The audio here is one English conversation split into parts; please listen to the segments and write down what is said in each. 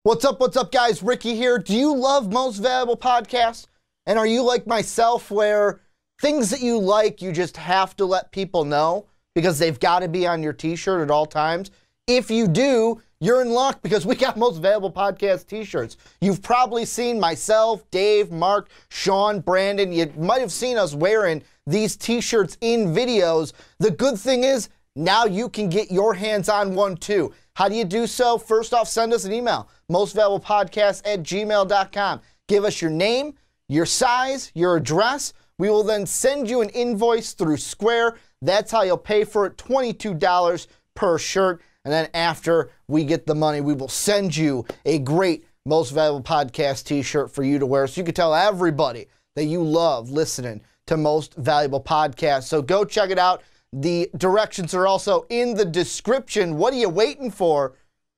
What's up, guys? Ricky here. Do you love Most Valuable Podcasts? And are you like myself where things that you like, you just have to let people know because they've got to be on your t-shirt at all times? If you do, you're in luck because we got Most Valuable Podcast t-shirts. You've probably seen myself, Dave, Mark, Sean, Brandon. You might have seen us wearing these t-shirts in videos. The good thing is now you can get your hands on one too. How do you do so? First off, send us an email, mostvaluablepodcast@gmail.com. Give us your name, your size, your address. We will then send you an invoice through Square. That's how you'll pay for it, $22 per shirt. And then after we get the money, we will send you a great Most Valuable Podcast t-shirt for you to wear so you can tell everybody that you love listening to Most Valuable Podcast. So go check it out. The directions are also in the description. What are you waiting for?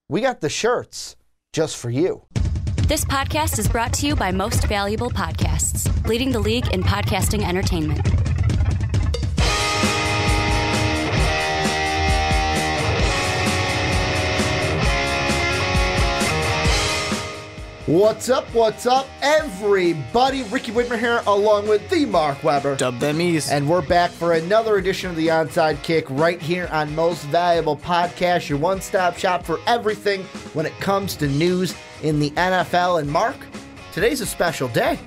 We got the shirts just for you. This podcast is brought to you by Most Valuable Podcasts, leading the league in podcasting entertainment. What's up, everybody? Ricky Widmer here, along with the Mark Weber. Dub them ease. And we're back for another edition of the Onside Kick right here on Most Valuable Podcast, your one-stop shop for everything when it comes to news in the NFL. And Mark, today's a special day.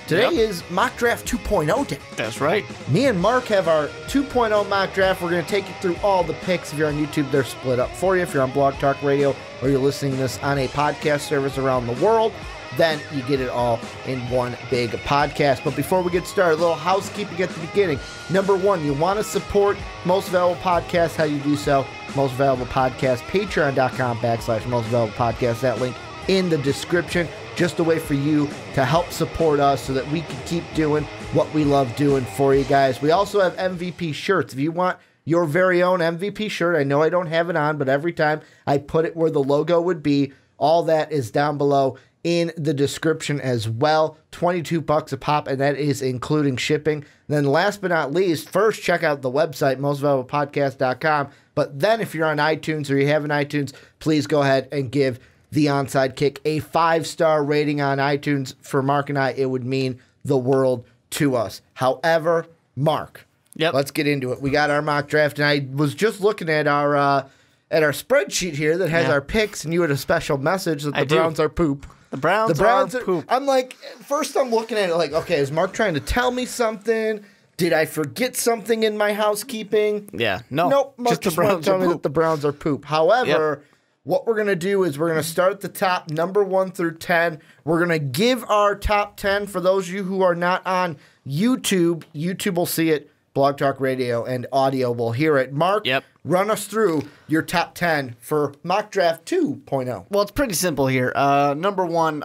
Today is Mock Draft 2.0 day. That's right. Me and Mark have our 2.0 mock draft. We're going to take you through all the picks. If you're on YouTube, they're split up for you. If you're on Blog Talk Radio or you're listening to this on a podcast service around the world, then you get it all in one big podcast. But before we get started, a little housekeeping at the beginning. Number one, you want to support Most Valuable Podcast. How you do so? Most Valuable Podcast, patreon.com/Most Valuable Podcast. That link in the description. Just a way for you to help support us so that we can keep doing what we love doing for you guys. We also have MVP shirts. If you want your very own MVP shirt, I know I don't have it on, but every time I put it where the logo would be, all that is down below in the description as well. $22 a pop, and that is including shipping. Then last but not least, first check out the website, mostvaluablepodcast.com. But then if you're on iTunes or you have an iTunes, please go ahead and give the Onside Kick a 5-star rating on iTunes. For Mark and I, it would mean the world to us. However, Mark, let's get into it. We got our mock draft, and I was just looking at our spreadsheet here that has our picks, and you had a special message that the Browns are poop. The Browns are poop. I'm like, first I'm looking at it like, okay, is Mark trying to tell me something? Did I forget something in my housekeeping? Yeah, no. Nope, Mark just the Browns tell are me poop. that the Browns are poop. However, what we're going to do is we're going to start at the top, number 1 through 10. We're going to give our top 10 for those of you who are not on YouTube. YouTube will see it. Blog Talk Radio and audio will hear it. Mark, run us through your top 10 for Mock Draft 2.0. Well, it's pretty simple here. Number 1,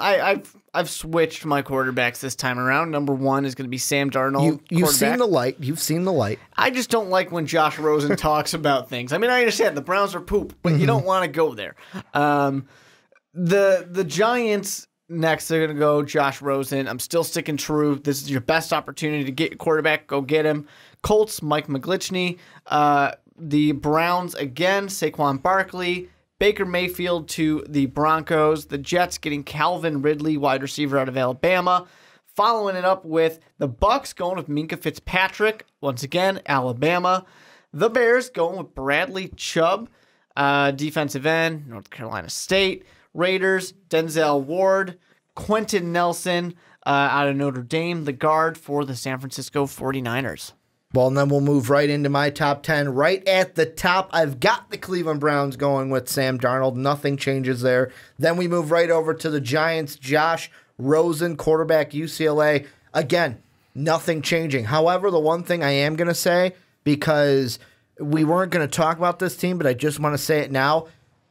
I've switched my quarterbacks this time around. Number 1 is going to be Sam Darnold. You've seen the light. You've seen the light. I just don't like when Josh Rosen talks about things. I mean, I understand the Browns are poop, but you don't want to go there. The Giants next, they're going to go Josh Rosen. I'm still sticking true. This is your best opportunity to get your quarterback. Go get him. Colts, Mike McGlinchey. The Browns, again, Saquon Barkley. Baker Mayfield to the Broncos. The Jets getting Calvin Ridley, wide receiver out of Alabama. Following it up with the Bucks going with Minkah Fitzpatrick. Once again, Alabama. The Bears going with Bradley Chubb, defensive end, North Carolina State. Raiders, Denzel Ward. Quentin Nelson out of Notre Dame, the guard for the San Francisco 49ers. Well, and then we'll move right into my top 10. Right at the top, I've got the Cleveland Browns going with Sam Darnold. Nothing changes there. Then we move right over to the Giants. Josh Rosen, quarterback, UCLA. Again, nothing changing. However, the one thing I am going to say, because we weren't going to talk about this team, but I just want to say it now,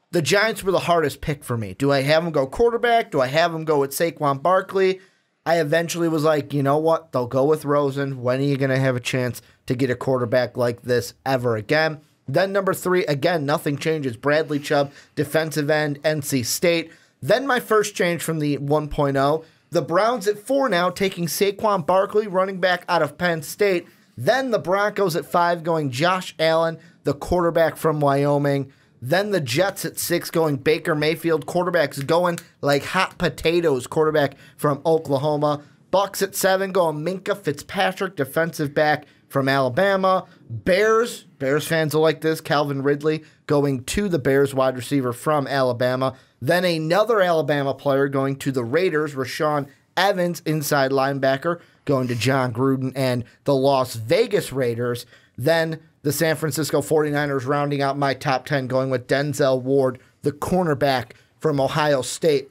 the Giants were the hardest pick for me. Do I have them go quarterback? Do I have them go with Saquon Barkley? I eventually was like, you know what? They'll go with Rosen. When are you going to have a chance to get a quarterback like this ever again? Then number 3, again, nothing changes. Bradley Chubb, defensive end, NC State. Then my first change from the 1.0. The Browns at 4 now, taking Saquon Barkley, running back out of Penn State. Then the Broncos at 5, going Josh Allen, the quarterback from Wyoming. Then the Jets at 6 going Baker Mayfield. Quarterbacks going like hot potatoes. Quarterback from Oklahoma. Bucks at 7 going Minka Fitzpatrick, defensive back from Alabama. Bears fans will like this. Calvin Ridley going to the Bears, wide receiver from Alabama. Then another Alabama player going to the Raiders, Rashawn Evans, inside linebacker, going to John Gruden and the Las Vegas Raiders. Then the San Francisco 49ers rounding out my top 10, going with Denzel Ward, the cornerback from Ohio State.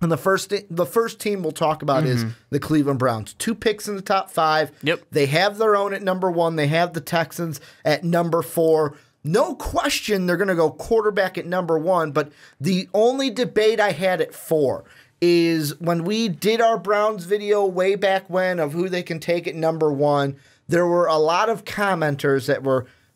And the first team we'll talk about is the Cleveland Browns. 2 picks in the top 5. Yep. They have their own at number 1. They have the Texans at number 4. No question they're going to go quarterback at number 1, but the only debate I had at 4 is when we did our Browns video way back when of who they can take at number 1, there were a lot of commenters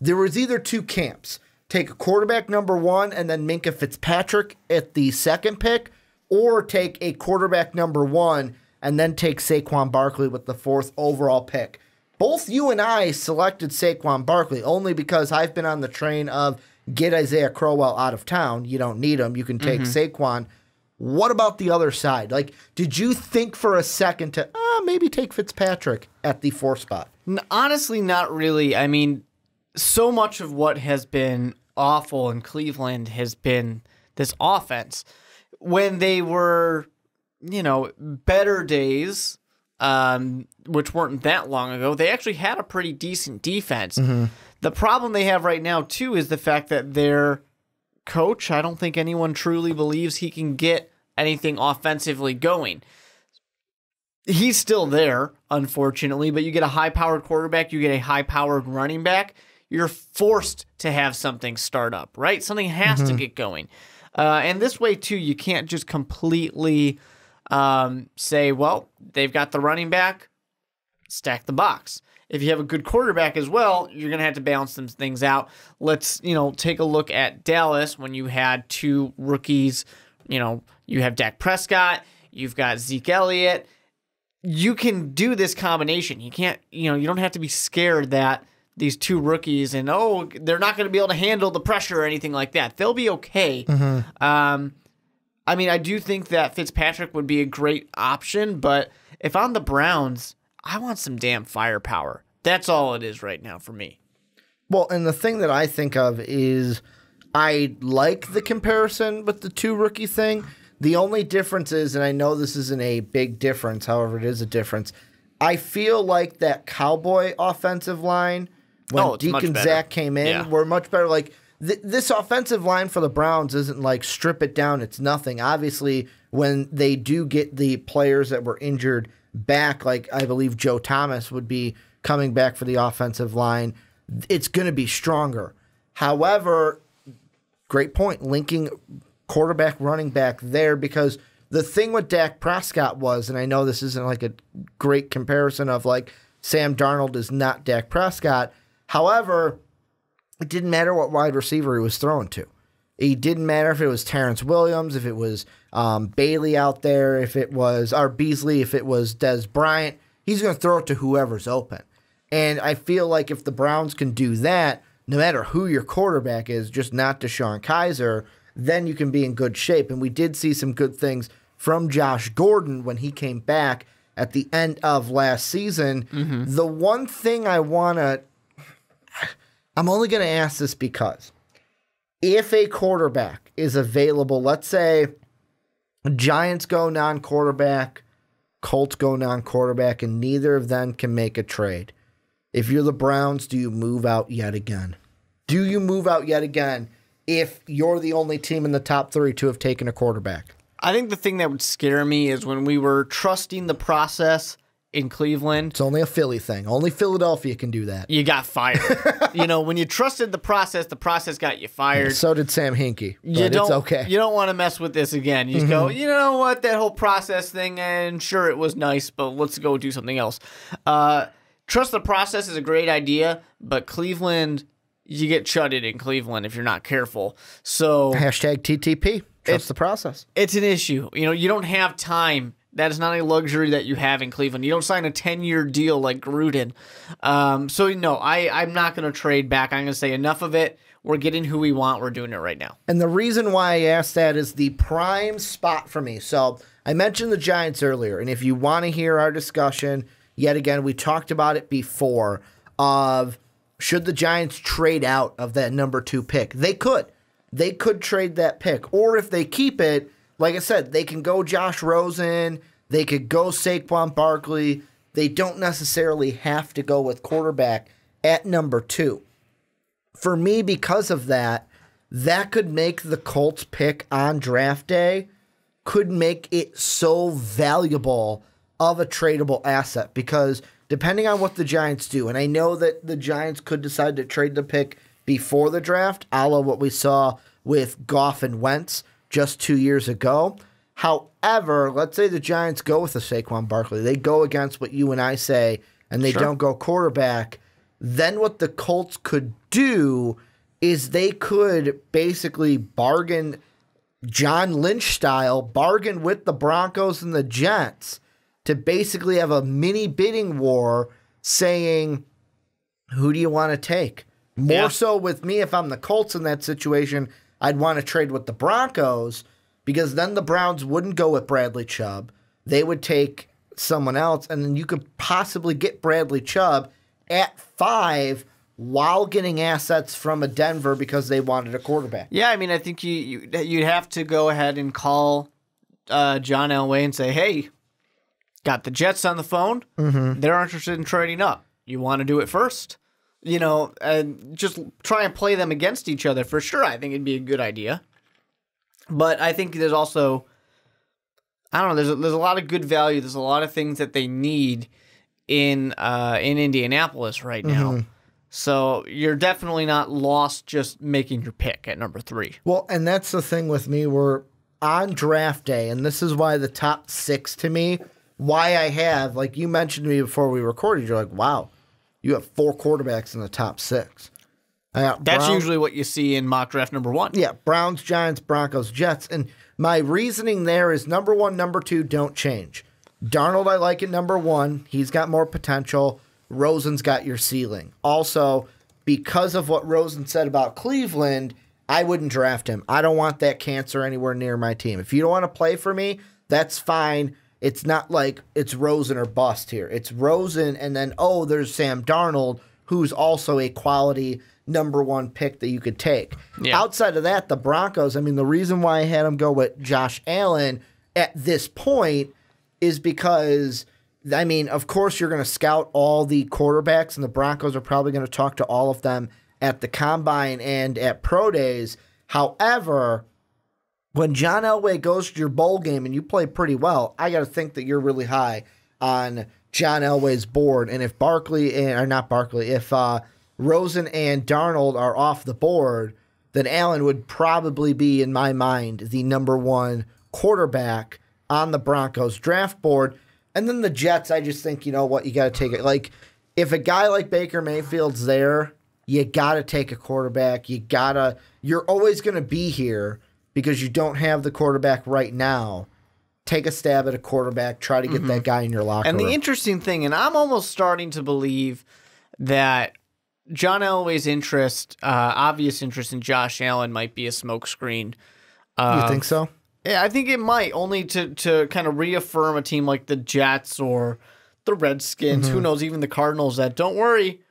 there was either 2 camps. Take a quarterback number 1 and then Minka Fitzpatrick at the second pick, or take a quarterback number 1 and then take Saquon Barkley with the 4th overall pick. Both you and I selected Saquon Barkley only because I've been on the train of get Isaiah Crowell out of town. You don't need him. You can take Saquon. What about the other side? Like, did you think for a second to maybe take Fitzpatrick at the 4th spot? Honestly, not really. I mean, so much of what has been awful in Cleveland has been this offense. When they were, better days, which weren't that long ago, they actually had a pretty decent defense. The problem they have right now, too, is the fact that their coach, I don't think anyone truly believes he can get anything offensively going. He's still there, unfortunately, but you get a high-powered quarterback, you get a high-powered running back, you're forced to have something start up, right? Something has to get going. And this way, too, you can't just completely say, well, they've got the running back, stack the box. If you have a good quarterback as well, you're going to have to balance some things out. Let's, take a look at Dallas when you had 2 rookies. You have Dak Prescott, you've got Zeke Elliott. You can do this combination. You can't, you don't have to be scared that these 2 rookies and, they're not going to be able to handle the pressure or anything like that. They'll be okay. I do think that Fitzpatrick would be a great option, but if I'm the Browns, I want some damn firepower. That's all it is right now for me. Well, and the thing that I think of is I like the comparison with the 2 rookie thing. The only difference is, and I know this isn't a big difference, however, it is a difference. I feel like that Cowboy offensive line, when Deacon Zach came in, were much better. Like, this offensive line for the Browns isn't like strip it down, it's nothing. Obviously, when they do get the players that were injured back, like I believe Joe Thomas would be coming back for the offensive line, it's going to be stronger. However, great point, linking quarterback, running back there, because the thing with Dak Prescott was, and I know this isn't like a great comparison of like Sam Darnold is not Dak Prescott. However, it didn't matter what wide receiver he was throwing to. It didn't matter if it was Terrence Williams, if it was Bailey out there, if it was Beasley, if it was Dez Bryant. He's going to throw it to whoever's open. And I feel like if the Browns can do that, no matter who your quarterback is, just not DeShone Kizer, then you can be in good shape. And we did see some good things from Josh Gordon when he came back at the end of last season. The one thing I'm only going to ask this because if a quarterback is available, let's say Giants go non-quarterback, Colts go non-quarterback, and neither of them can make a trade. If you're the Browns, do you move out yet again? Do you move out yet again if you're the only team in the top 3 to have taken a quarterback? I think the thing that would scare me is when we were trusting the process in Cleveland. It's only a Philly thing. Only Philadelphia can do that. You got fired. When you trusted the process got you fired. So did Sam Hinkie. It's okay. You don't want to mess with this again. You just go, you know what, that whole process thing, and sure, it was nice, but let's go do something else. Trust the process is a great idea, but Cleveland, you get chudded in Cleveland if you're not careful. So hashtag TTP. Trust the process. It's an issue. You don't have time. That is not a luxury that you have in Cleveland. You don't sign a 10-year deal like Gruden. I'm not going to trade back. I'm going to say enough of it. we're getting who we want. We're doing it right now. And the reason why I asked that is the prime spot for me. So I mentioned the Giants earlier, and if you want to hear our discussion, yet again, we talked about it before, of should the Giants trade out of that number 2 pick? They could. They could trade that pick. Or if they keep it, like I said, they can go Josh Rosen. They could go Saquon Barkley. They don't necessarily have to go with quarterback at number 2. For me, because of that, that could make the Colts pick on draft day, could make it so valuable of a tradable asset. Because depending on what the Giants do, and I know that the Giants could decide to trade the pick before the draft, a la what we saw with Goff and Wentz just 2 years ago. However, let's say the Giants go with the Saquon Barkley. They go against what you and I say, and they don't go quarterback. Then what the Colts could do is they could basically bargain, John Lynch style, bargain with the Broncos and the Jets to basically have a mini bidding war saying, who do you want to take? More so with me, if I'm the Colts in that situation, I'd want to trade with the Broncos, because then the Browns wouldn't go with Bradley Chubb. They would take someone else, and then you could possibly get Bradley Chubb at 5 while getting assets from a Denver because they wanted a quarterback. Yeah, I mean, I think you'd have to go ahead and call John Elway and say, hey, got the Jets on the phone. Mm-hmm. They're interested in trading up. You want to do it first? You know, just try and play them against each other for sure. I think it'd be a good idea. But I think there's also, I don't know, there's a lot of good value. There's a lot of things that they need in Indianapolis right now. Mm-hmm. So you're definitely not lost just making your pick at number 3. Well, and that's the thing with me. We're on draft day, and this is why the top 6 to me, why I have, like you mentioned to me before we recorded, you're like, wow, you have 4 quarterbacks in the top 6. That's usually what you see in mock draft number 1. Yeah, Browns, Giants, Broncos, Jets. And my reasoning there is number 1, number 2 don't change. Darnold, I like at number 1. He's got more potential. Rosen's got your ceiling. Also, because of what Rosen said about Cleveland, I wouldn't draft him. I don't want that cancer anywhere near my team. If you don't want to play for me, that's fine. It's not like it's Rosen or bust here. It's Rosen, and then, there's Sam Darnold, who's also a quality number 1 pick that you could take. Yeah. Outside of that, the Broncos, I mean, the reason why I had them go with Josh Allen at this point is because, I mean, of course you're going to scout all the quarterbacks, and the Broncos are probably going to talk to all of them at the Combine and at Pro Days. However, when John Elway goes to your bowl game and you play pretty well, I got to think that you're really high on John Elway's board. And if if Rosen and Darnold are off the board, then Allen would probably be, in my mind, the number 1 quarterback on the Broncos draft board. And then the Jets, I just think, you know what, you got to take it. Like, if a guy like Baker Mayfield's there, you got to take a quarterback. You're always going to be here because you don't have the quarterback right now. Take a stab at a quarterback, try to get that guy in your locker room. And the interesting thing, and I'm almost starting to believe that John Elway's obvious interest in Josh Allen might be a smokescreen. You think so? Yeah, I think it might, only to kind of reaffirm a team like the Jets or the Redskins, who knows, even the Cardinals, that don't worry,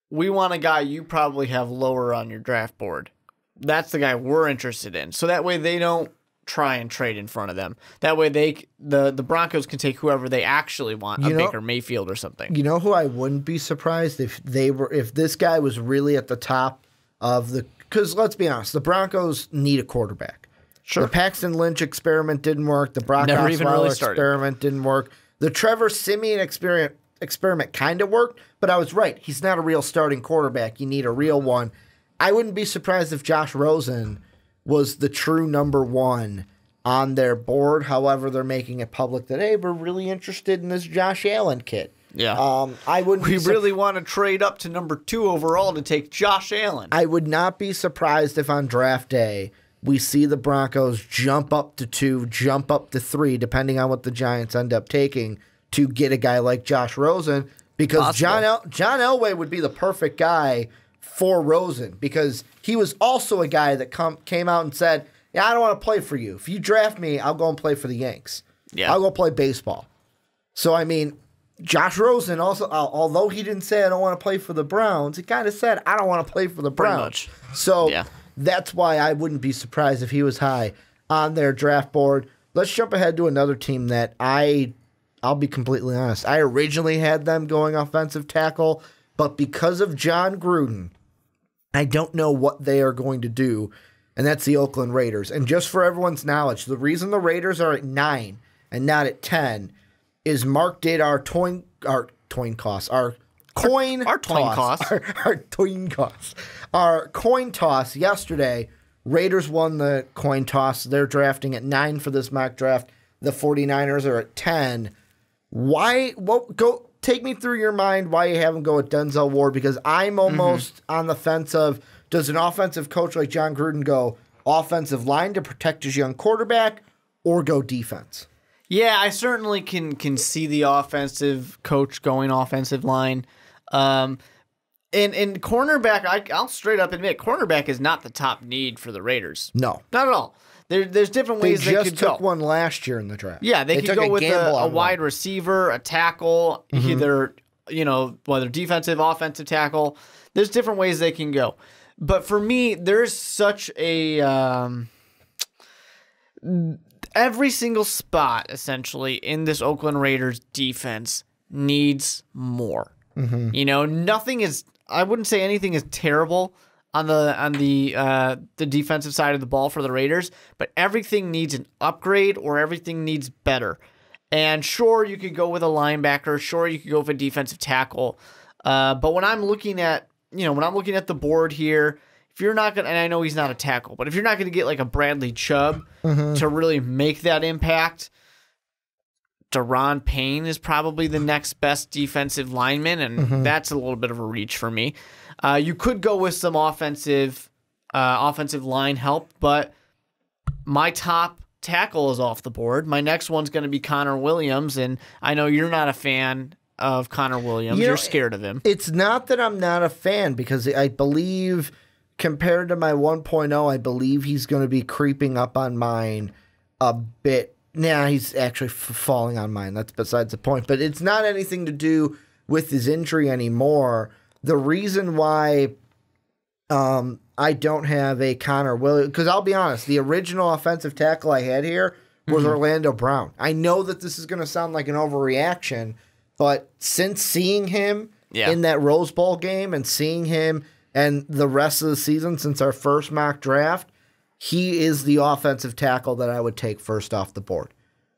we want a guy you probably have lower on your draft board. That's the guy we're interested in. So that way they don't try and trade in front of them. That way the Broncos can take whoever they actually want, Baker Mayfield or something. You know who I wouldn't be surprised if this guy was really at the top of the, because let's be honest, the Broncos need a quarterback. Sure. The Paxton Lynch experiment didn't work. The Brock Osweiler experiment didn't work. The Trevor Siemian experiment kind of worked, but I was right. He's not a real starting quarterback. You need a real one. I wouldn't be surprised if Josh Rosen was the true number 1 on their board. However, they're making it public that, hey, we're really interested in this Josh Allen kid. Yeah. I wouldn't. We really want to trade up to number 2 overall to take Josh Allen. I would not be surprised if on draft day we see the Broncos jump up to 2, jump up to 3, depending on what the Giants end up taking, to get a guy like Josh Rosen, because John Elway would be the perfect guy for Rosen because he was also a guy that came out and said, yeah, I don't want to play for you. If you draft me, I'll go and play for the Yanks. Yeah. I'll go play baseball. So, I mean, Josh Rosen also, although he didn't say I don't want to play for the Browns, he kind of said I don't want to play for the Browns. So that's why I wouldn't be surprised if he was high on their draft board. Let's jump ahead to another team that I'll be completely honest. I originally had them going offensive tackle, but because of John Gruden, I don't know what they are going to do, and that's the Oakland Raiders. And just for everyone's knowledge, the reason the Raiders are at 9 and not at 10 is Mark did our coin toss yesterday. Raiders won the coin toss. They're drafting at 9 for this mock draft. The 49ers are at 10. Go take me through your mind why you have him go with Denzel Ward, because I'm almost on the fence of, does an offensive coach like John Gruden go offensive line to protect his young quarterback or go defense? Yeah, I certainly can see the offensive coach going offensive line. And cornerback, I'll straight up admit, cornerback is not the top need for the Raiders. No. Not at all. There's different ways they could go. They just took one last year in the draft. Yeah, they could go with a wide receiver, a tackle, either, whether defensive, offensive tackle. There's different ways they can go. But for me, there's such a... every single spot, essentially, in this Oakland Raiders defense needs more. Nothing is... I wouldn't say anything is terrible on the defensive side of the ball for the Raiders, but everything needs an upgrade or everything needs better. And sure, you could go with a linebacker. Sure, you could go with a defensive tackle. But when I'm looking at the board here, if you're not gonna, and I know he's not a tackle, but if you're not gonna get like a Bradley Chubb to really make that impact, Daron Payne is probably the next best defensive lineman, and that's a little bit of a reach for me. You could go with some offensive line help, but my top tackle is off the board. My next one's going to be Connor Williams, and I know you're not a fan of Connor Williams. You're scared of him. It's not that I'm not a fan, because I believe, compared to my 1.0, I believe he's going to be creeping up on mine a bit. Nah, he's actually falling on mine. That's besides the point. But it's not anything to do with his injury anymore. The reason why I don't have a Connor Williams, because I'll be honest, the original offensive tackle I had here was Orlando Brown. I know that this is going to sound like an overreaction, but since seeing him in that Rose Bowl game and seeing him and the rest of the season since our first mock draft, he is the offensive tackle that I would take first off the board.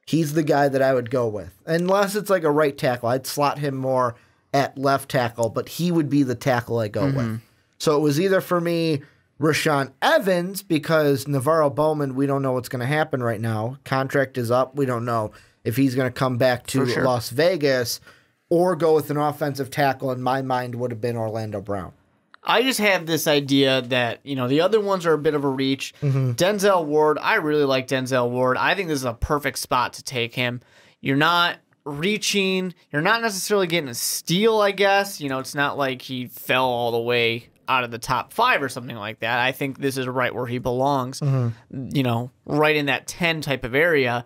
He's the guy that I would go with. Unless it's like a right tackle. I'd slot him more at left tackle, but he would be the tackle I go with. So it was either for me, Rashaan Evans, because Navarro Bowman, we don't know what's going to happen right now. Contract is up. We don't know if he's going to come back to Las Vegas, or go with an offensive tackle. In my mind, would have been Orlando Brown. I just have this idea that, the other ones are a bit of a reach. Denzel Ward, I really like Denzel Ward. I think this is a perfect spot to take him. You're not reaching. You're not necessarily getting a steal, I guess. It's not like he fell all the way out of the top 5 or something like that. I think this is right where he belongs, right in that 10 type of area.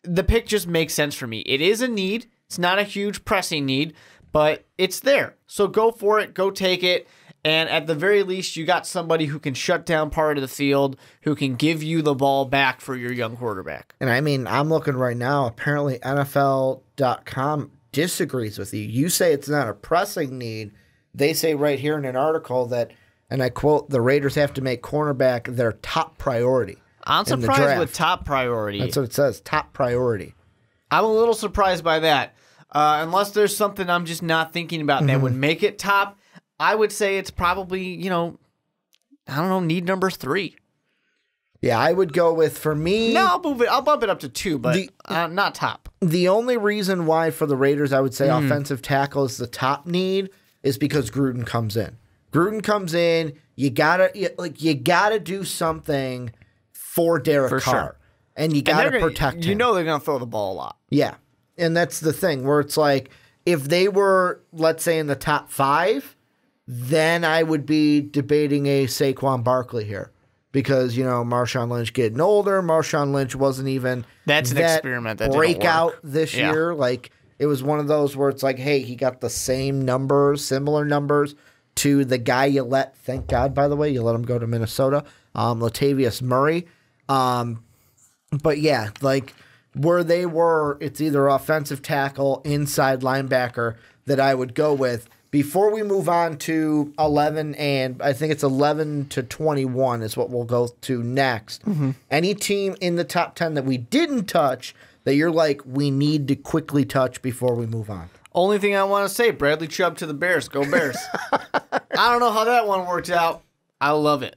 The pick just makes sense for me. It is a need. It's not a huge pressing need, but it's there. So go for it. Go take it. And at the very least, you got somebody who can shut down part of the field, who can give you the ball back for your young quarterback. And I mean, I'm looking right now. Apparently, NFL.com disagrees with you. You say it's not a pressing need. They say right here in an article that, and I quote, the Raiders have to make cornerback their top priority. I'm surprised with top priority. That's what it says, top priority. I'm a little surprised by that. Unless there's something I'm just not thinking about that would make it top. I would say it's probably, need number 3. Yeah, I would go with, for me... No, I'll bump it up to 2, but not top. The only reason why for the Raiders I would say offensive tackle is the top need is because Gruden comes in. Gruden comes in, you gotta do something for Derek Carr. Sure. And you gotta protect him. They're gonna throw the ball a lot. Yeah. And that's the thing, where it's like, if they were, let's say, in the top 5... then I would be debating a Saquon Barkley here. Because, Marshawn Lynch getting older. Marshawn Lynch wasn't even That's an experiment that breakout didn't work. this year. Like, it was one of those where it's like, hey, he got the same numbers, similar numbers to the guy you let, thank God, by the way, you let him go to Minnesota, Latavius Murray. But yeah, like where they were, it's either offensive tackle, inside linebacker that I would go with. Before we move on to 11, and I think it's 11 to 21 is what we'll go to next. Mm-hmm. Any team in the top 10 that we didn't touch that you're like, we need to quickly touch before we move on? Only thing I want to say, Bradley Chubb to the Bears. Go Bears. I don't know how that one worked out. I love it.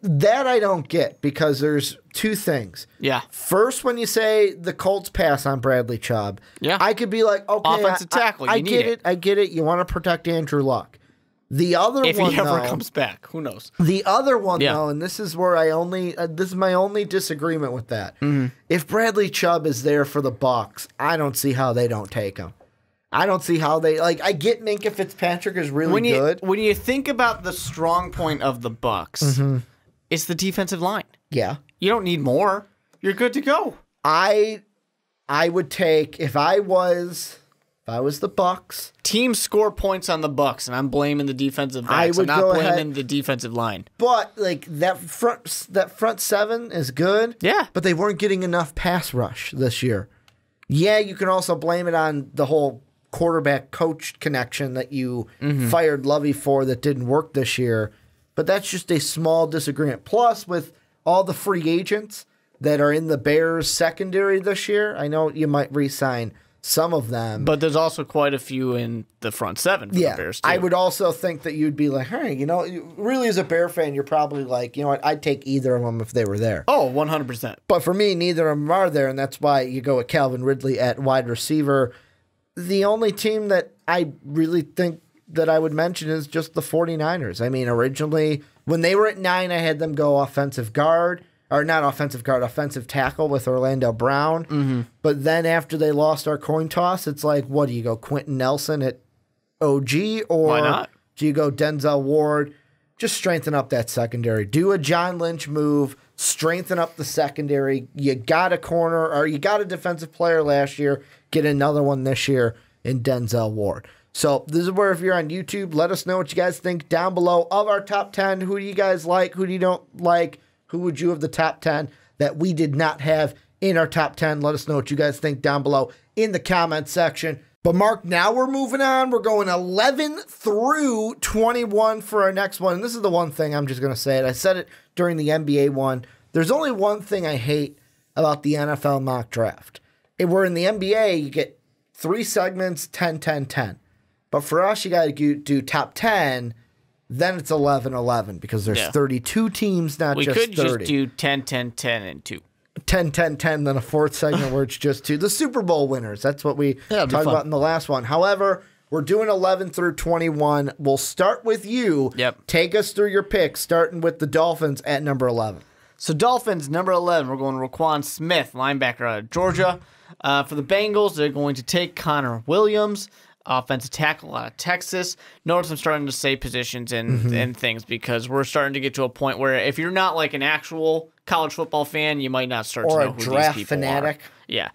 That I don't get because there's two things. Yeah. First, when you say the Colts pass on Bradley Chubb, I could be like, okay, offensive tackle. I get it. I get it. You want to protect Andrew Luck. The other if one, he ever comes back, who knows? The other one, though, and this is where this is my only disagreement with that. Mm-hmm. If Bradley Chubb is there for the Bucs, I don't see how they don't take him. I don't see how they I get Minkah Fitzpatrick is really good. When you think about the strong point of the Bucs, it's the defensive line. Yeah. You don't need more. You're good to go. I would take if I was the Bucs. Teams score points on the Bucs, and I'm blaming the defensive backs. I'm not blaming the defensive line. But that front seven is good. Yeah. But they weren't getting enough pass rush this year. Yeah, you can also blame it on the whole quarterback coach connection that you fired Lovey for that didn't work this year. But that's just a small disagreement. Plus, with all the free agents that are in the Bears secondary this year, I know you might re-sign some of them. But there's also quite a few in the front seven for the Bears, too. I would also think that you'd be like, hey, really as a Bear fan, you're probably like, you know what, I'd take either of them if they were there. Oh, 100%. But for me, neither of them are there, and that's why you go with Calvin Ridley at wide receiver. The only team that I really think that I would mention is just the 49ers. I mean, originally, when they were at 9, I had them go offensive tackle with Orlando Brown. Mm-hmm. But then after they lost our coin toss, it's like, what do you go, Quentin Nelson at OG? Or why not? Do you go Denzel Ward? Just strengthen up that secondary. Do a John Lynch move. Strengthen up the secondary. You got a corner, or you got a defensive player last year. Get another one this year in Denzel Ward. So this is where, if you're on YouTube, let us know what you guys think down below of our top 10. Who do you guys like? Who do you don't like? Who would you have the top 10 that we did not have in our top 10? Let us know what you guys think down below in the comment section. But Mark, now we're moving on. We're going 11 through 21 for our next one. And this is the one thing I'm just going to say it. I said it during the NBA one. There's only one thing I hate about the NFL mock draft. Where in the NBA, you get 3 segments, 10, 10, 10. But for us, you got to do top 10, then it's 11, 11, because there's 32 teams, not just 30. We could just do 10, 10, 10, and 2. 10, 10, 10, then a fourth segment where it's just 2. The Super Bowl winners, that's what we talked about in the last one. However, we're doing 11 through 21. We'll start with you. Yep. Take us through your picks, starting with the Dolphins at number 11. So Dolphins, number 11, we're going Roquan Smith, linebacker out of Georgia. For the Bengals, they're going to take Connor Williams, offensive tackle out of Texas. Notice I'm starting to say positions and things because we're starting to get to a point where if you're not like an actual college football fan, you might not start to know who these people are. Or a draft fanatic. Yeah.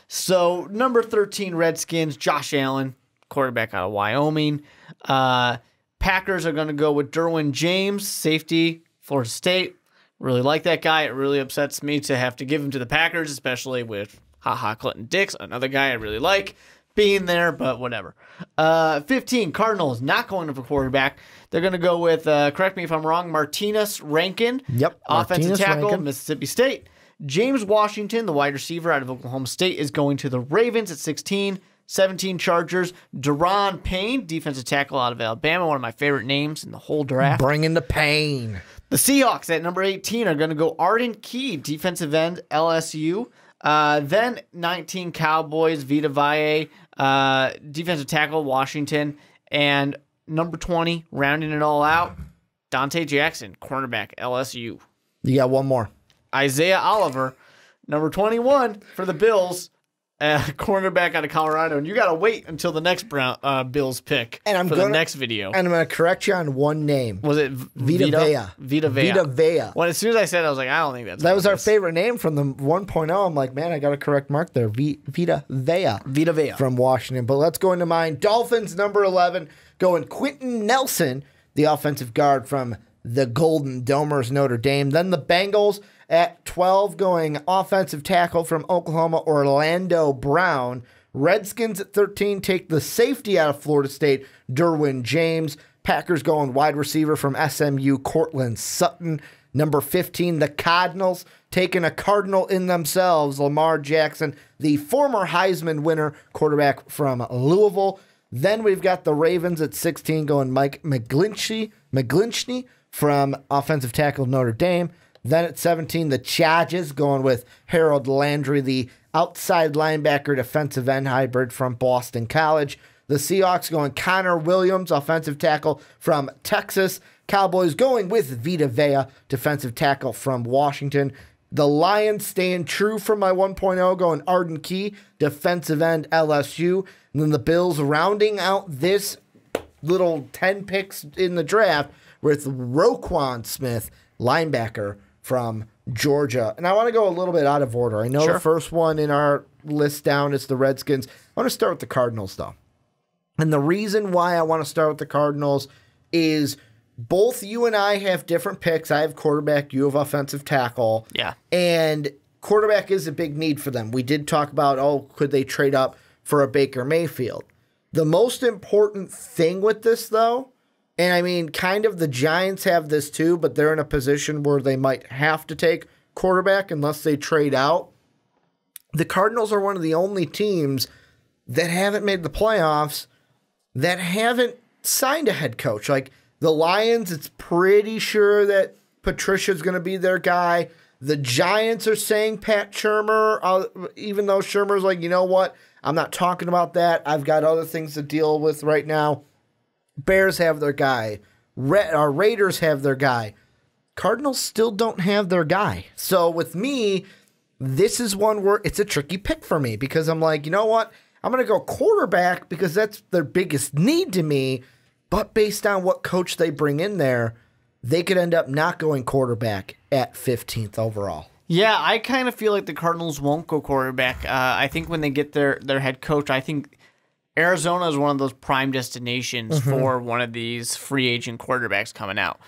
So number 13, Redskins, Josh Allen, quarterback out of Wyoming. Packers are going to go with Derwin James, safety, Florida State. Really like that guy. It really upsets me to have to give him to the Packers, especially with Clinton Dix, another guy I really like being there, but whatever. 15, Cardinals, not going for quarterback. They're going to go with, correct me if I'm wrong, Martinez Rankin. Yep. Offensive tackle, Mississippi State. James Washington, the wide receiver out of Oklahoma State, is going to the Ravens at 16. 17, Chargers. Deron Payne, defensive tackle out of Alabama, one of my favorite names in the whole draft. Bringing the pain. The Seahawks at number 18 are going to go Arden Key, defensive end, LSU. Then 19, Cowboys, Vita Vea, defensive tackle, Washington. And number 20, rounding it all out, Dante Jackson, cornerback, LSU. You got one more. Isaiah Oliver, number 21 for the Bills, cornerback out of Colorado, and you got to wait until the next Bills pick the next video. And I'm going to correct you on one name. Was it Vita Vea? Vita Vea. Vita Vea. Well, as soon as I said it, I was like, I don't think that's that was our favorite name from the 1.0. I'm like, man, I got to correct Mark there. Vita Vea. Vita Vea. From Washington. But let's go into mine. Dolphins, number 11, going Quentin Nelson, the offensive guard from the Golden Domers, Notre Dame. Then the Bengals at 12, going offensive tackle from Oklahoma, Orlando Brown. Redskins at 13 take the safety out of Florida State, Derwin James. Packers going wide receiver from SMU, Cortland Sutton. Number 15, the Cardinals taking a Cardinal in themselves, Lamar Jackson, the former Heisman winner, quarterback from Louisville. Then we've got the Ravens at 16 going Mike McGlinchey from offensive tackle Notre Dame. Then at 17, the Chargers going with Harold Landry, the outside linebacker defensive end hybrid from Boston College. The Seahawks going Connor Williams, offensive tackle from Texas. Cowboys going with Vita Vea, defensive tackle from Washington. The Lions staying true from my 1.0, going Arden Key, defensive end LSU. And then the Bills rounding out this little 10 picks in the draft with Roquan Smith, linebacker from Georgia. And I want to go a little bit out of order. I know the first one in our list down is the Redskins. I want to start with the Cardinals, though. And the reason why I want to start with the Cardinals is both you and I have different picks. I have quarterback, you have offensive tackle. Yeah. And quarterback is a big need for them. We did talk about, could they trade up for a Baker Mayfield? The most important thing with this, though, and I mean, kind of the Giants have this too, but they're in a position where they might have to take quarterback unless they trade out. The Cardinals are one of the only teams that haven't made the playoffs that haven't signed a head coach. Like the Lions, it's pretty sure that Patricia's going to be their guy. The Giants are saying Pat Shurmur, even though Shurmur's like, you know what? I'm not talking about that. I've got other things to deal with right now. Bears have their guy. Raiders have their guy. Cardinals still don't have their guy. So with me, this is one where it's a tricky pick for me because I'm like, you know what? I'm going to go quarterback because that's their biggest need to me. But based on what coach they bring in there, they could end up not going quarterback at 15th overall. Yeah, I kind of feel like the Cardinals won't go quarterback. I think when they get their head coach, I think Arizona is one of those prime destinations for one of these free agent quarterbacks coming out.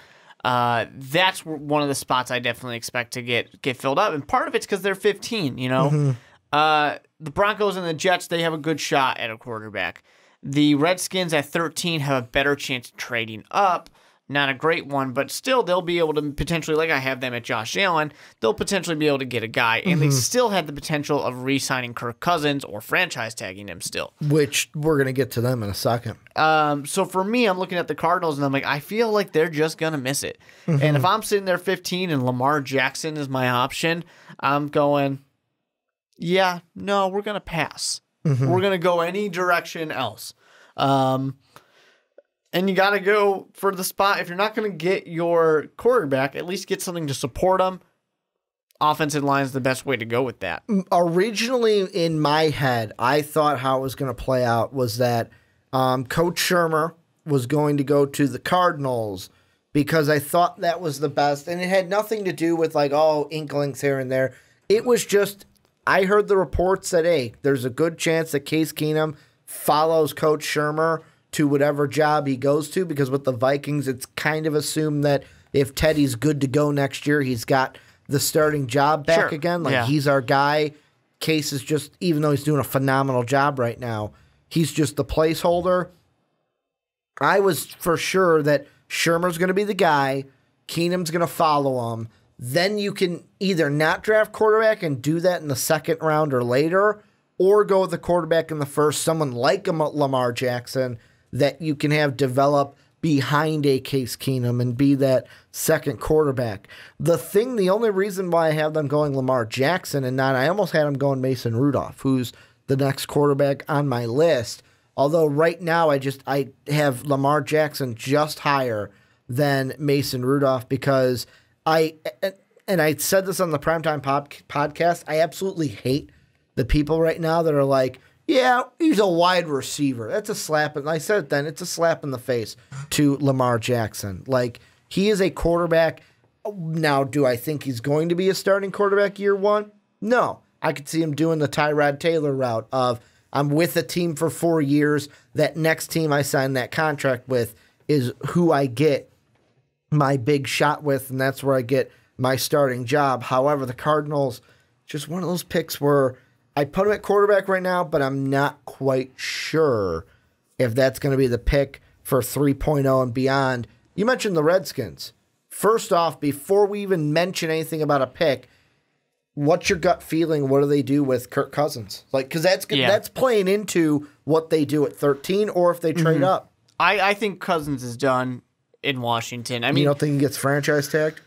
That's one of the spots I definitely expect to get filled up. And part of it's because they're 15, you know. The Broncos and the Jets, they have a good shot at a quarterback. The Redskins at 13 have a better chance of trading up. Not a great one, but still they'll be able to potentially, like I have them at Josh Allen, they'll potentially be able to get a guy. And they still have the potential of re-signing Kirk Cousins or franchise tagging him still. Which we're going to get to them in a second. So for me, I'm looking at the Cardinals and I'm like, I feel like they're just going to miss it. And if I'm sitting there 15 and Lamar Jackson is my option, I'm going, yeah, no, we're going to pass. We're going to go any direction else. And you got to go for the spot. If you're not going to get your quarterback, at least get something to support them. Offensive line is the best way to go with that. Originally, in my head, I thought how it was going to play out was that Coach Shurmur was going to go to the Cardinals because I thought that was the best. And it had nothing to do with like, inklings here and there. It was just, I heard the reports that, hey, there's a good chance that Case Keenum follows Coach Shurmur to whatever job he goes to, because with the Vikings, it's kind of assumed that if Teddy's good to go next year, he's got the starting job back again. Like, he's our guy. Case is just, even though he's doing a phenomenal job right now, he's just the placeholder. I was for sure that Shermer's going to be the guy. Keenum's going to follow him. Then you can either not draft quarterback and do that in the second round or later, or go with the quarterback in the first, someone like Lamar Jackson that you can have develop behind a Case Keenum and be that second quarterback. The only reason why I have them going Lamar Jackson and not, I almost had them going Mason Rudolph, who's the next quarterback on my list. Although right now I have Lamar Jackson just higher than Mason Rudolph because I said this on the Primetime podcast, I absolutely hate the people right now that are like, yeah, he's a wide receiver. That's a slap. And I said it then, it's a slap in the face to Lamar Jackson. Like, he is a quarterback. Now, do I think he's going to be a starting quarterback year one? No. I could see him doing the Tyrod Taylor route of, I'm with a team for 4 years. That next team I sign that contract with is who I get my big shot with, and that's where I get my starting job. However, the Cardinals, just one of those picks where I put him at quarterback right now, but I'm not quite sure if that's going to be the pick for 3.0 and beyond. You mentioned the Redskins. First off, before we even mention anything about a pick, what's your gut feeling? What do they do with Kirk Cousins? Like, because that's playing into what they do at 13, or if they trade up. I think Cousins is done in Washington. I mean, you don't think he gets franchise tagged?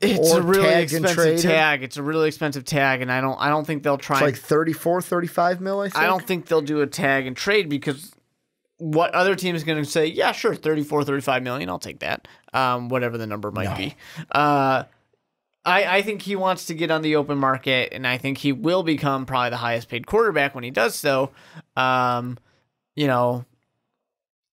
It's or a really tagged and expensive traded? tag. It's a really expensive tag, and I don't think they'll try. It's like 34, 35 mil, I think. I don't think they'll do a tag and trade, because what other team is going to say, yeah, sure, 34, 35 million, I'll take that. Whatever the number might be. I think he wants to get on the open market, and I think he will become probably the highest paid quarterback when he does so.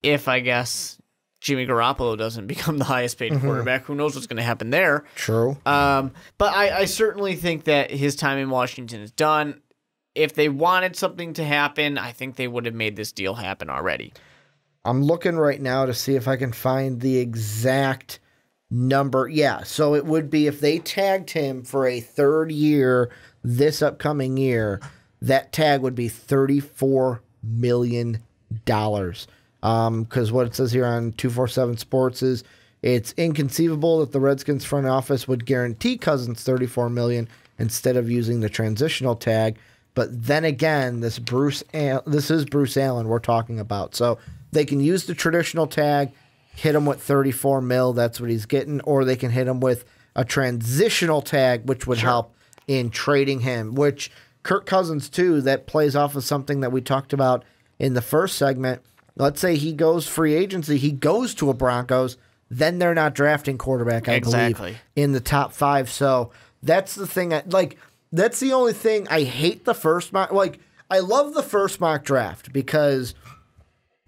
If I guess Jimmy Garoppolo doesn't become the highest paid quarterback, who knows what's going to happen there. True. But I certainly think that his time in Washington is done. If they wanted something to happen, I think they would have made this deal happen already. I'm looking right now to see if I can find the exact number. Yeah, so it would be if they tagged him for a third year this upcoming year, that tag would be $34 million. Because what it says here on 247 Sports is it's inconceivable that the Redskins front office would guarantee Cousins $34 million instead of using the transitional tag. But then again, this is Bruce Allen we're talking about. So they can use the traditional tag, hit him with $34 million, that's what he's getting, or they can hit him with a transitional tag, which would help in trading him, which Kirk Cousins, too, that plays off of something that we talked about in the first segment. Let's say he goes free agency, he goes to a Broncos, then they're not drafting quarterback, I believe, in the top 5. So that's the thing. That's the only thing. I hate the first mock. I love the first mock draft because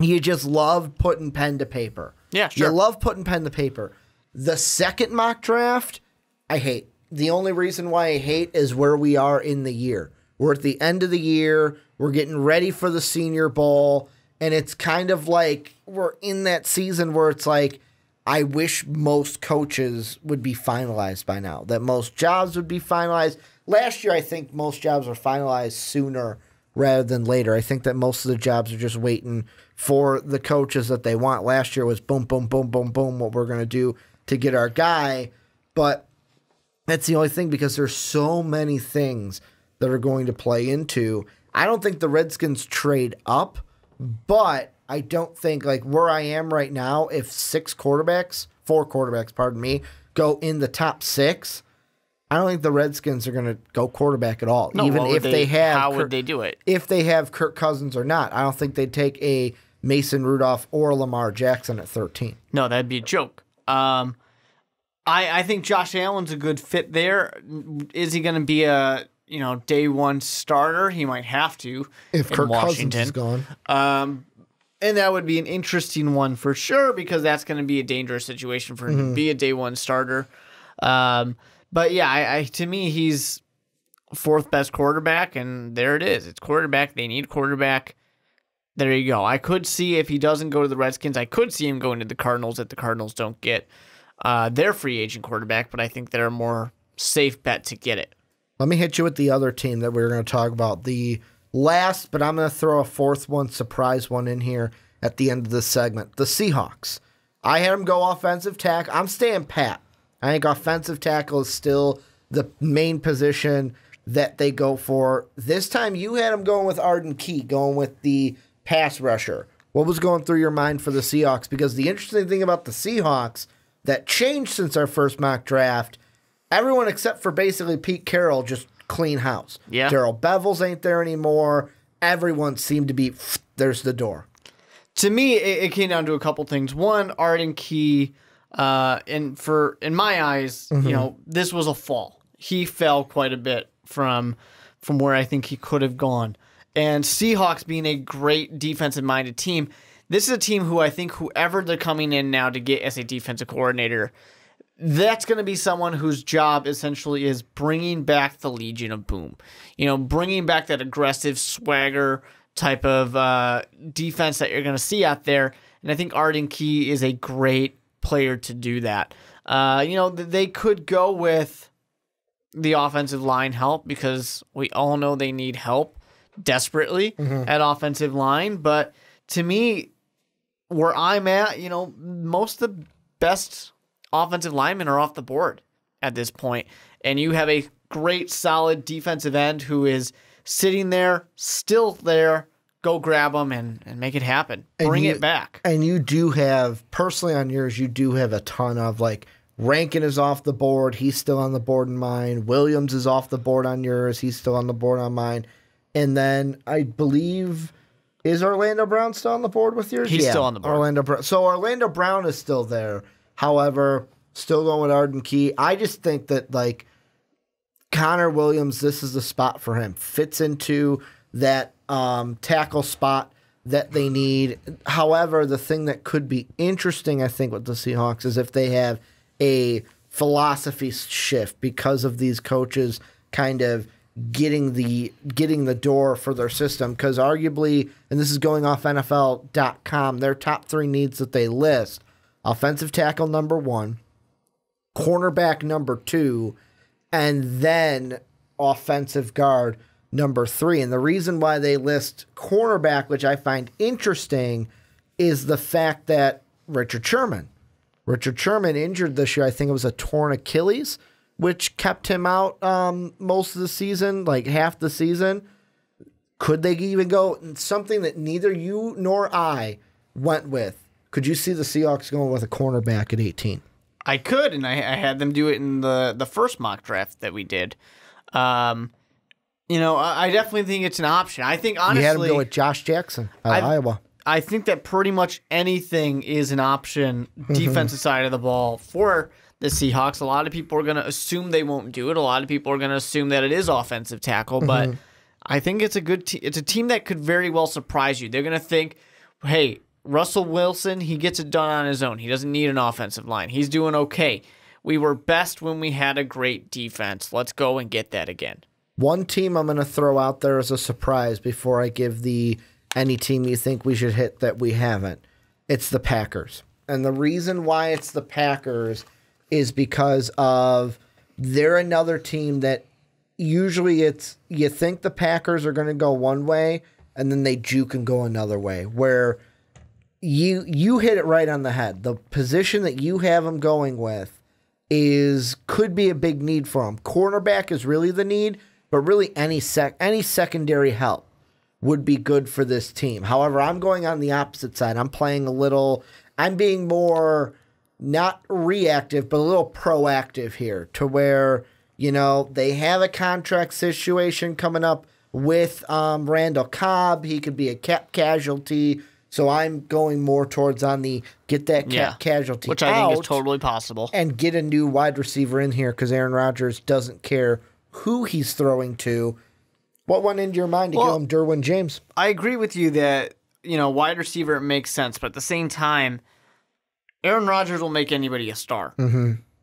you just love putting pen to paper. Yeah, sure. You love putting pen to paper. The second mock draft, I hate. The only reason why I hate is where we are in the year. We're at the end of the year. We're getting ready for the Senior Bowl. And it's kind of like we're in that season where it's like, I wish most coaches would be finalized by now, that most jobs would be finalized. Last year, I think most jobs were finalized sooner rather than later. I think that most of the jobs are just waiting for the coaches that they want. Last year was boom, boom, boom, boom, boom, what we're going to do to get our guy. But that's the only thing, because there's so many things that are going to play into. I don't think the Redskins trade up, but I don't think, like where I am right now, if four quarterbacks, go in the top 6, I don't think the Redskins are going to go quarterback at all. No, even if they have, how would they do it? If they have Kirk Cousins or not, I don't think they'd take a Mason Rudolph or Lamar Jackson at 13. No, that'd be a joke. I think Josh Allen's a good fit there. Is he going to be a day one starter? He might have to if in Kirk Washington. Cousins is gone. And that would be an interesting one for sure, because that's going to be a dangerous situation for him to be a day one starter. But yeah, to me, he's 4th best quarterback, and there it is. It's quarterback. They need quarterback. There you go. I could see, if he doesn't go to the Redskins, I could see him going to the Cardinals if the Cardinals don't get their free agent quarterback, but I think they're a more safe bet to get it. Let me hit you with the other team that we're going to talk about. The last, but I'm going to throw a 4th one, surprise one in here at the end of this segment. The Seahawks. I had them go offensive tackle. I'm staying pat. I think offensive tackle is still the main position that they go for. This time you had them going with Arden Key, going with the pass rusher. What was going through your mind for the Seahawks? Because the interesting thing about the Seahawks that changed since our first mock draft, everyone except for basically Pete Carroll just clean house. Yeah. Darrell Bevels ain't there anymore. Everyone seemed to be, there's the door. To me, it came down to a couple things. One, Arden Key, in my eyes, this was a fall. He fell quite a bit from from where I think he could have gone. And Seahawks being a great defensive-minded team, this is a team who I think whoever they're coming in now to get as a defensive coordinator, that's going to be someone whose job essentially is bringing back the Legion of Boom. Bringing back that aggressive swagger type of defense that you're going to see out there. And I think Arden Key is a great player to do that. They could go with the offensive line help because we all know they need help desperately at offensive line. But to me, where I'm at, most of the best offensive linemen are off the board at this point. And you have a great, solid defensive end who is sitting there, still there. Go grab them and make it happen. Bring it back. And you do have, personally on yours, you do have a ton of, like, Rankin is off the board. He's still on the board in mine. Williams is off the board on yours. He's still on the board on mine. And then I believe, is Orlando Brown still on the board with yours? He's still on the board. Orlando Brown. So Orlando Brown is still there. However, still going with Arden Key. I just think that, like, Connor Williams, this is the spot for him. Fits into that tackle spot that they need. However, the thing that could be interesting, I think, with the Seahawks is if they have a philosophy shift because of these coaches kind of getting the door for their system. Because arguably, and this is going off NFL.com, their top 3 needs that they list: offensive tackle number 1, cornerback number 2, and then offensive guard number 3. And the reason why they list cornerback, which I find interesting, is the fact that Richard Sherman injured this year. I think it was a torn Achilles, which kept him out most of the season, like half the season. Could they even go something that neither you nor I went with? Could you see the Seahawks going with a cornerback at 18? I could, and I had them do it in the first mock draft that we did. I definitely think it's an option. I think, honestly, you had him go with Josh Jackson out of Iowa. I think that pretty much anything is an option defensive side of the ball for the Seahawks. A lot of people are going to assume they won't do it. A lot of people are going to assume that it is offensive tackle, but I think it's a good it's a team that could very well surprise you. They're going to think, hey, Russell Wilson, he gets it done on his own. He doesn't need an offensive line. He's doing okay. We were best when we had a great defense. Let's go and get that again. One team I'm going to throw out there as a surprise before I give any team you think we should hit that we haven't. It's the Packers. And the reason why it's the Packers is because of they're another team that usually you think the Packers are going to go one way and then they juke and go another way, where you hit it right on the head. The position that you have them going with could be a big need for them. Cornerback is really the need, but really any secondary help would be good for this team. However, I'm going on the opposite side. I'm being more not reactive, but a little proactive here, to where, they have a contract situation coming up with Randall Cobb. He could be a cap casualty. So I'm going more towards on the get that casualty which I think is totally possible. And get a new wide receiver in here because Aaron Rodgers doesn't care who he's throwing to. What went into your mind to give him Derwin James? I agree with you that, wide receiver makes sense, but at the same time, Aaron Rodgers will make anybody a star.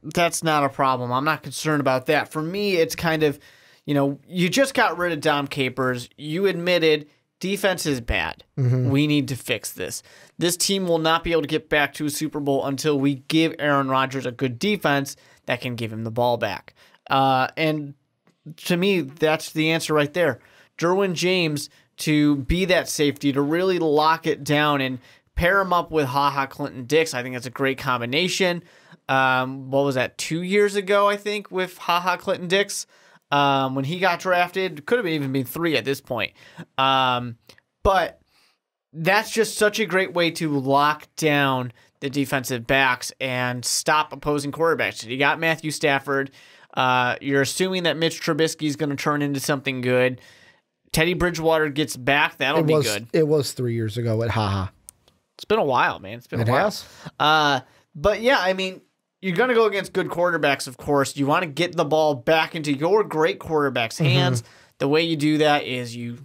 That's not a problem. I'm not concerned about that. For me, it's kind of, you just got rid of Dom Capers. You admitted defense is bad. We need to fix this. This team will not be able to get back to a Super Bowl until we give Aaron Rodgers a good defense that can give him the ball back. And to me, that's the answer right there. Derwin James to be that safety, to really lock it down and pair him up with HaHa Clinton-Dix. I think that's a great combination. What was that, 2 years ago, I think, with HaHa Clinton-Dix? When he got drafted, could have even been 3 at this point. But that's just such a great way to lock down the defensive backs and stop opposing quarterbacks. You got Matthew Stafford. You're assuming that Mitch Trubisky is going to turn into something good. Teddy Bridgewater gets back. That'll be good. It was 3 years ago at HaHa. It's been a while, man. It's been a while. Has? But yeah, I mean, you're going to go against good quarterbacks, of course. You want to get the ball back into your great quarterback's hands. the way you do that is you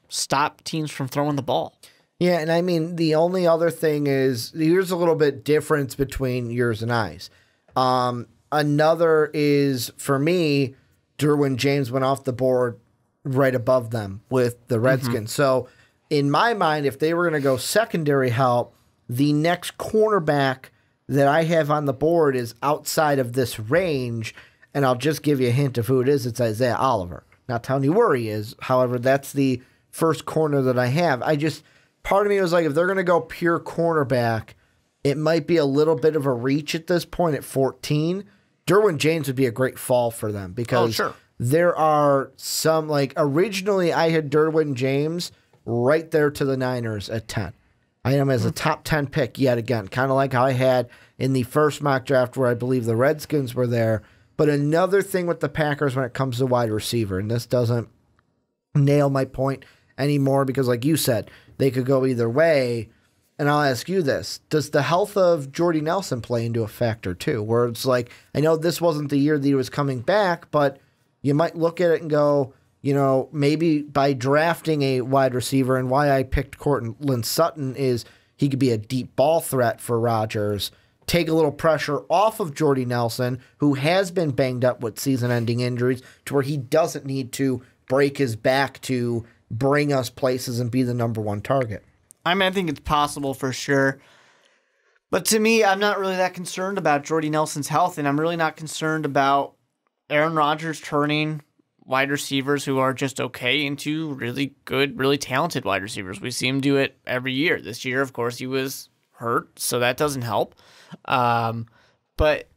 stop teams from throwing the ball. Yeah, and I mean, the only other thing is, here's a little bit difference between yours and I's. Another is, for me, Derwin James went off the board right above them with the Redskins. So, in my mind, if they were going to go secondary help, the next cornerback that I have on the board is outside of this range, and I'll just give you a hint of who it is. It's Isaiah Oliver. Not telling you where he is. However, that's the first corner that I have. Part of me was like, if they're going to go pure cornerback, it might be a little bit of a reach at this point at 14. Derwin James would be a great fall for them because there are some, like, originally I had Derwin James right there to the Niners at 10. I had him as a top 10 pick yet again, kind of like how I had in the first mock draft where I believe the Redskins were there. But another thing with the Packers when it comes to wide receiver, and this doesn't nail my point anymore because, like you said, they could go either way. And I'll ask you this. Does the health of Jordy Nelson play into a factor too? Where it's like, I know this wasn't the year that he was coming back, but you might look at it and go, maybe by drafting a wide receiver, and why I picked Courtland Sutton is he could be a deep ball threat for Rodgers, take a little pressure off of Jordy Nelson, who has been banged up with season-ending injuries, to where he doesn't need to break his back to bring us places and be the number one target. I mean, I think it's possible for sure. But to me, I'm not really that concerned about Jordy Nelson's health, and I'm really not concerned about Aaron Rodgers turning wide receivers who are just okay into really good, really talented wide receivers. We see him do it every year. This year, of course, he was hurt, so that doesn't help. But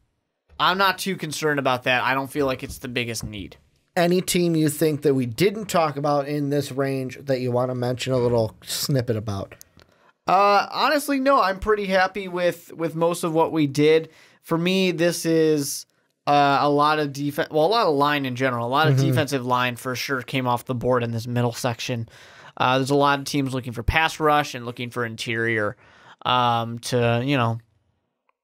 I'm not too concerned about that. I don't feel like it's the biggest need. Any team you think that we didn't talk about in this range that you want to mention a little snippet about? Honestly, no. I'm pretty happy with most of what we did. For me, this is a lot of defense. Well, a lot of line in general. A lot of defensive line for sure came off the board in this middle section. There's a lot of teams looking for pass rush and looking for interior to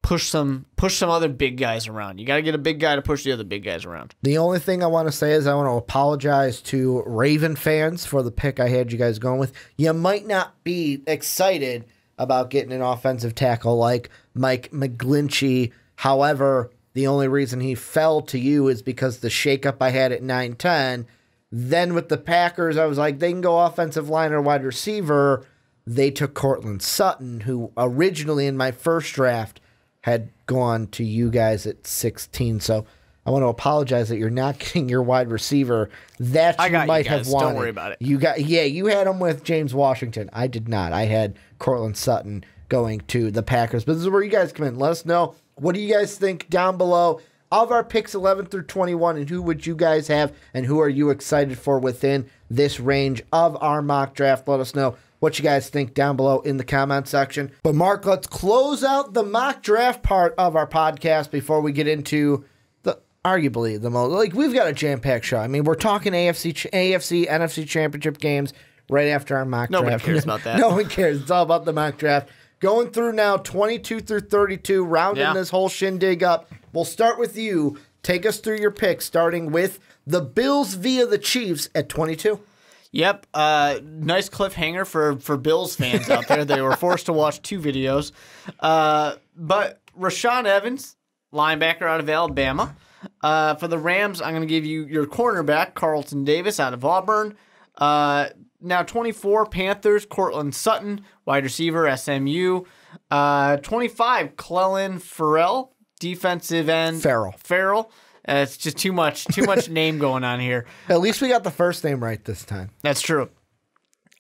push some other big guys around. You got to get a big guy to push the other big guys around. The only thing I want to say is I want to apologize to Raven fans for the pick I had you guys going with. You might not be excited about getting an offensive tackle like Mike McGlinchey. However, the only reason he fell to you is because the shakeup I had at 9-10. Then with the Packers, I was like, they can go offensive line or wide receiver. They took Courtland Sutton, who originally in my first draft had gone to you guys at 16. So I want to apologize that you're not getting your wide receiver that you might have wanted. Don't worry about it. You had him with James Washington. I did not. I had Courtland Sutton going to the Packers. But this is where you guys come in. Let us know, what do you guys think down below of our picks 11 through 21, and who would you guys have, and who are you excited for within this range of our mock draft? Let us know what you guys think down below in the comment section. But Mark, let's close out the mock draft part of our podcast before we get into arguably the most, we've got a jam-packed show. I mean, we're talking AFC, NFC championship games right after our mock draft. Nobody cares about that. No one cares. It's all about the mock draft. Going through now 22 through 32, rounding this whole shindig up. We'll start with you. Take us through your picks, starting with the Bills via the Chiefs at 22. Yep. Nice cliffhanger for Bills fans out there. They were forced to watch 2 videos. But Rashaan Evans, linebacker out of Alabama. For the Rams, I'm going to give you your cornerback, Carlton Davis out of Auburn. Now 24, Panthers, Courtland Sutton, wide receiver, SMU. 25, Clelin Ferrell, defensive end. Farrell. It's just too much name going on here. At least we got the first name right this time. That's true.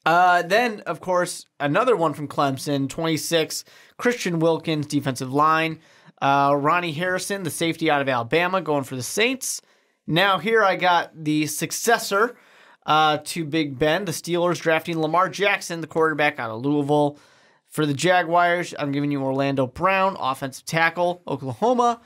Then, of course, another one from Clemson, 26, Christian Wilkins, defensive line. Ronnie Harrison, the safety out of Alabama, going for the Saints. Now here I got the successor to Big Ben, the Steelers drafting Lamar Jackson, the quarterback out of Louisville. For the Jaguars, I'm giving you Orlando Brown, offensive tackle, Oklahoma.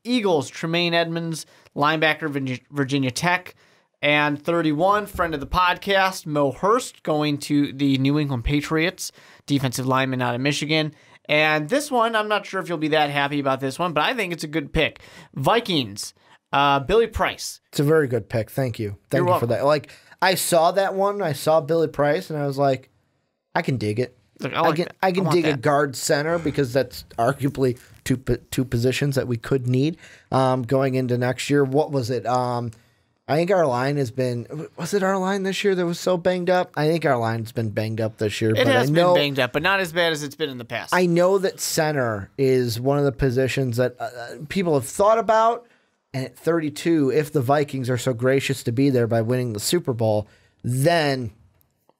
Eagles, Tremaine Edmonds, linebacker, Virginia Tech. And 31, friend of the podcast, Mo Hurst, going to the New England Patriots, defensive lineman out of Michigan. And this one, I'm not sure if you'll be that happy about this one, but I think it's a good pick. Vikings, Billy Price. It's a very good pick. Thank you. Thank you for that. Like, I saw that one. I saw Billy Price, and I was like, I can dig it. Look, I can dig a guard center because that's arguably two positions that we could need going into next year. What was it? I think our line has been. Was it our line this year that was so banged up? I think our line's been banged up this year. It has been banged up, but not as bad as it's been in the past. I know that center is one of the positions that people have thought about. And at 32, if the Vikings are so gracious to be there by winning the Super Bowl, then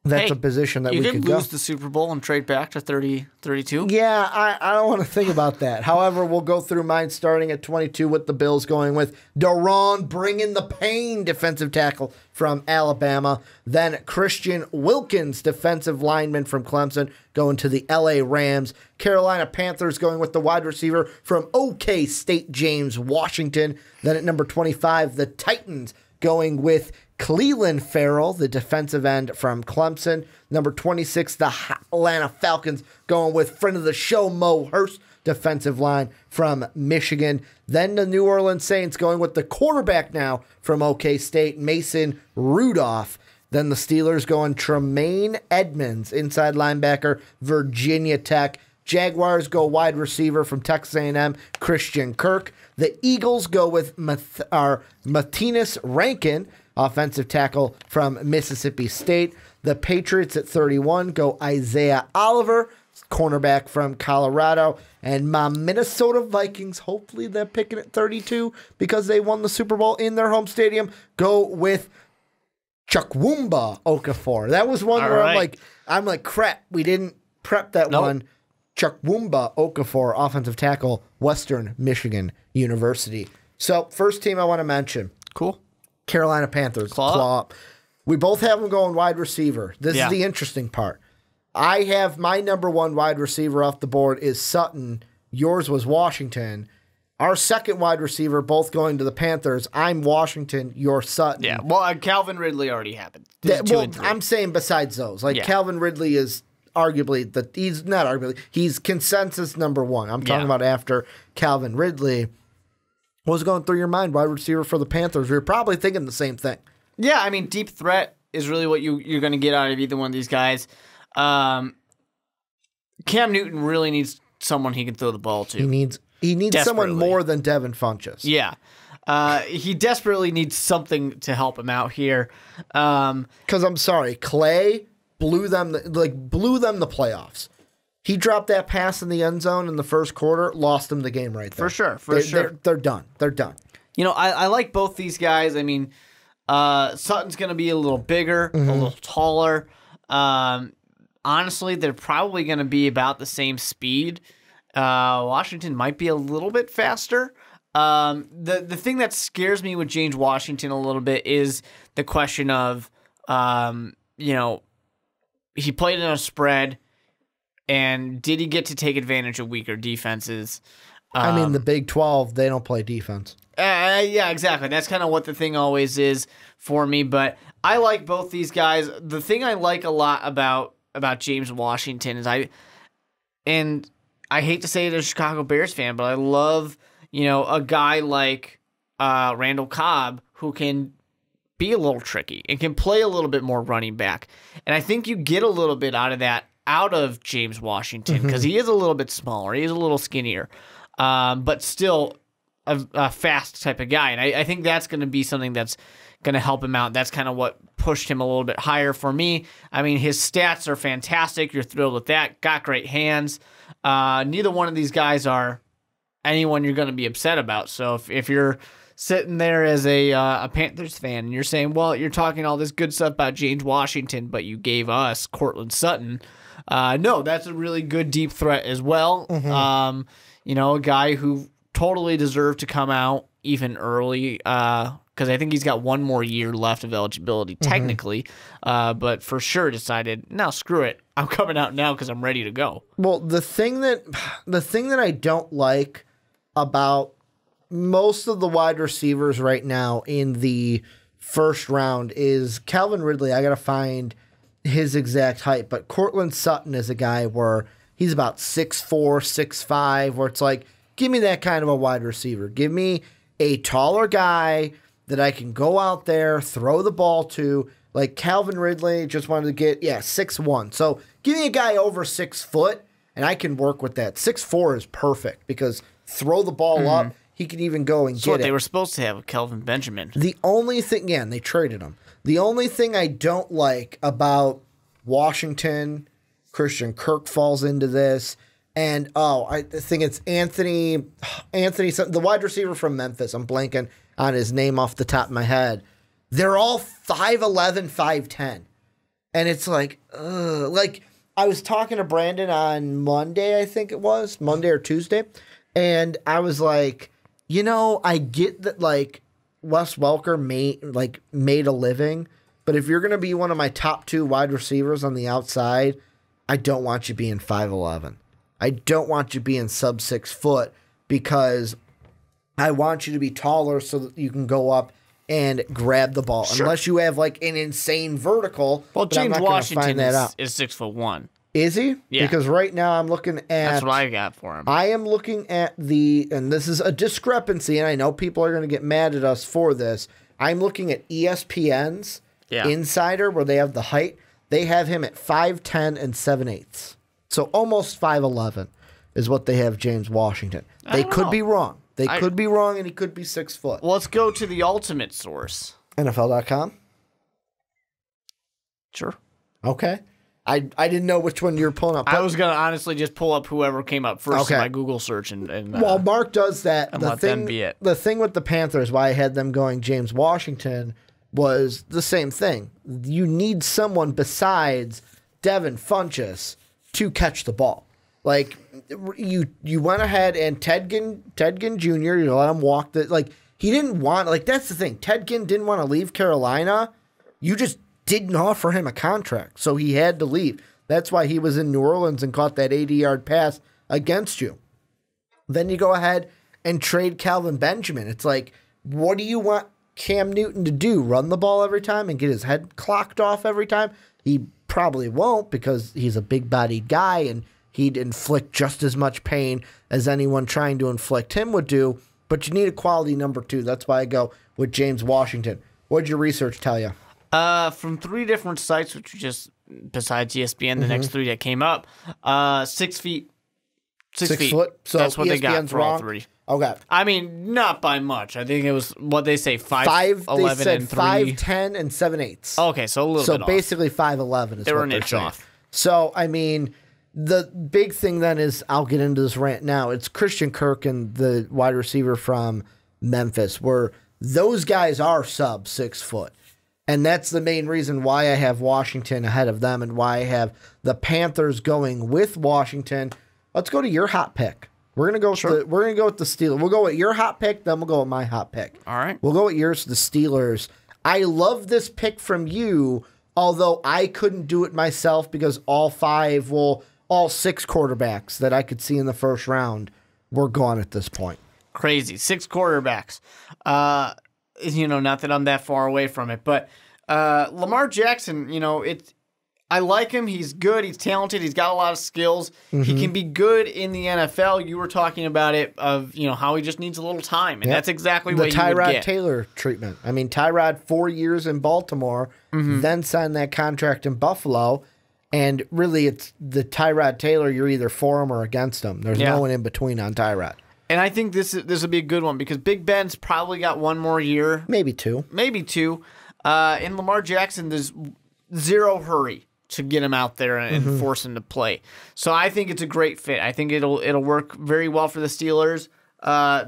that's a position that we could go. You could lose the Super Bowl and trade back to 32. Yeah, I don't want to think about that. However, we'll go through mine starting at 22 with the Bills going with Daron bringing the pain, defensive tackle from Alabama. Then Christian Wilkins, defensive lineman from Clemson, going to the LA Rams. Carolina Panthers going with the wide receiver from OK State, James Washington. Then at number 25, the Titans going with Cleveland Farrell, the defensive end from Clemson. Number 26, the Atlanta Falcons going with friend of the show, Mo Hurst, defensive line from Michigan. Then the New Orleans Saints going with the quarterback now from OK State, Mason Rudolph. Then the Steelers going Tremaine Edmonds, inside linebacker, Virginia Tech. Jaguars go wide receiver from Texas A&M, Christian Kirk. The Eagles go with Matthias Rankin, offensive tackle from Mississippi State. The Patriots at 31 go Isaiah Oliver, cornerback from Colorado. And my Minnesota Vikings, hopefully they're picking at 32 because they won the Super Bowl in their home stadium, go with Chukwumba Okafor. That was one where I'm like, crap, we didn't prep that one. Chukwumba Okafor, offensive tackle, Western Michigan University. So, first team I want to mention. Cool. Carolina Panthers. Claw up. We both have them going wide receiver. This is the interesting part. I have my number one wide receiver off the board is Sutton. Yours was Washington. Our second wide receiver, both going to the Panthers. I'm Washington. You're Sutton. Yeah. Well, Calvin Ridley already happened. I'm saying besides those. Calvin Ridley is arguably he's consensus number one. I'm talking about after Calvin Ridley. What was going through your mind, wide receiver for the Panthers? You're probably thinking the same thing. Yeah, I mean, deep threat is really what you're going to get out of either one of these guys. Cam Newton really needs someone he can throw the ball to. He needs someone more than Devin Funchess. Yeah. He desperately needs something to help him out here. Because I'm sorry, Clay blew them the playoffs. He dropped that pass in the end zone in the first quarter, lost them the game right there. For sure. They're done. They're done. You know, I like both these guys. I mean, Sutton's going to be a little bigger, a little taller. Honestly, they're probably going to be about the same speed. Washington might be a little bit faster. The thing that scares me with James Washington a little bit is the question of, he played in a spread, and did he get to take advantage of weaker defenses? I mean, the Big 12, they don't play defense. Yeah, exactly. That's kind of what the thing always is for me. But I like both these guys. The thing I like a lot about James Washington is I hate to say it as a Chicago Bears fan, but I love a guy like Randall Cobb who can be a little tricky and can play a little bit more running back. And I think you get a little bit out of James Washington because he is a little bit smaller. He is a little skinnier, but still a fast type of guy. And I think that's going to be something that's going to help him out. That's kind of what pushed him a little bit higher for me. I mean, his stats are fantastic. You're thrilled with that. Got great hands. Neither one of these guys are anyone you're going to be upset about. So if you're sitting there as a Panthers fan and you're saying, well, you're talking all this good stuff about James Washington, but you gave us Cortland Sutton. No, that's a really good deep threat as well. A guy who totally deserved to come out even early because I think he's got one more year left of eligibility technically, but for sure decided, no, screw it. I'm coming out now because I'm ready to go. Well, the thing that I don't like about most of the wide receivers right now in the first round is Calvin Ridley. I got to find his exact height, but Cortland Sutton is a guy where he's about 6'4", 6'5", where it's like, give me that kind of a wide receiver. Give me a taller guy that I can go out there, throw the ball to. Like Calvin Ridley just wanted to get, 6'1". So give me a guy over 6 foot, and I can work with that. 6'4" is perfect because throw the ball up. He can even go and get it. They were supposed to have with Kelvin Benjamin. The only thing, and they traded him. The only thing I don't like about Washington, Christian Kirk falls into this, and I think it's Anthony, the wide receiver from Memphis. I'm blanking on his name off the top of my head. They're all 5'11", 5'10", and it's like I was talking to Brandon on Monday, I think it was Monday or Tuesday, and I was like, I get that like Wes Welker made a living, but if you're going to be one of my top 2 wide receivers on the outside, I don't want you being 5'11". I don't want you being sub 6 foot because I want you to be taller so that you can go up and grab the ball. Sure. Unless you have like an insane vertical. Well, James Washington is 6'1". Is he? Yeah. Because right now I'm looking at... That's what I got for him. I am looking at and this is a discrepancy, and I know people are going to get mad at us for this. I'm looking at ESPN's Insider, where they have the height. They have him at 5'10" and 7/8". So almost 5'11" is what they have James Washington. They could be wrong. They could be wrong, and he could be 6 foot. Well, let's go to the ultimate source. NFL.com? Sure. Okay. I didn't know which one you were pulling up. I was going to honestly just pull up whoever came up first in my Google search. Well, Mark does that. And let them be it. The thing with the Panthers, why I had them going James Washington, was the same thing. You need someone besides Devin Funchess to catch the ball. Like, you went ahead and Ted Ginn Jr., you let him walk. He didn't want, that's the thing. Ted Ginn didn't want to leave Carolina. You just didn't offer him a contract, so he had to leave. That's why he was in New Orleans and caught that 80-yard pass against you. Then you go ahead and trade Calvin Benjamin. It's like, what do you want Cam Newton to do? Run the ball every time and get his head clocked off every time? He probably won't because he's a big-bodied guy and he'd inflict just as much pain as anyone trying to inflict him would do. But you need a quality number 2. That's why I go with James Washington. What'd your research tell you? From 3 different sites, which just besides ESPN, the next 3 that came up, 6 feet. 6 feet. Foot? So that's what ESPN's they got for wrong? all 3. Okay. I mean, not by much. I think it was what they say, 5'11" They said and 3. 5'10" and 7/8". Okay, so a little bit So basically 5'11" is they were what an they're inch saying. off. So, I mean, the big thing then is, I'll get into this rant now, it's Christian Kirk and the wide receiver from Memphis, where those guys are sub 6 foot. And that's the main reason why I have Washington ahead of them and why I have the Panthers going with Washington. Let's go to your hot pick. We're gonna go. We're gonna go with the Steelers. We'll go with your hot pick, then we'll go with my hot pick. All right. We'll go with yours, the Steelers. I love this pick from you, although I couldn't do it myself because all 6 quarterbacks that I could see in the first round were gone at this point. Crazy. 6 quarterbacks. Not that I'm that far away from it, but Lamar Jackson, I like him. He's good. He's talented. He's got a lot of skills. Mm-hmm. He can be good in the NFL. You were talking about it of, how he just needs a little time, and that's exactly what you would get. The Tyrod Taylor treatment. I mean, Tyrod 4 years in Baltimore, then signed that contract in Buffalo, and really it's the Tyrod Taylor, you're either for him or against him. There's no one in between on Tyrod. And I think this will be a good one because Big Ben's probably got 1 more year. Maybe 2. In Lamar Jackson, there's zero hurry to get him out there and force him to play. So I think it's a great fit. I think it'll work very well for the Steelers.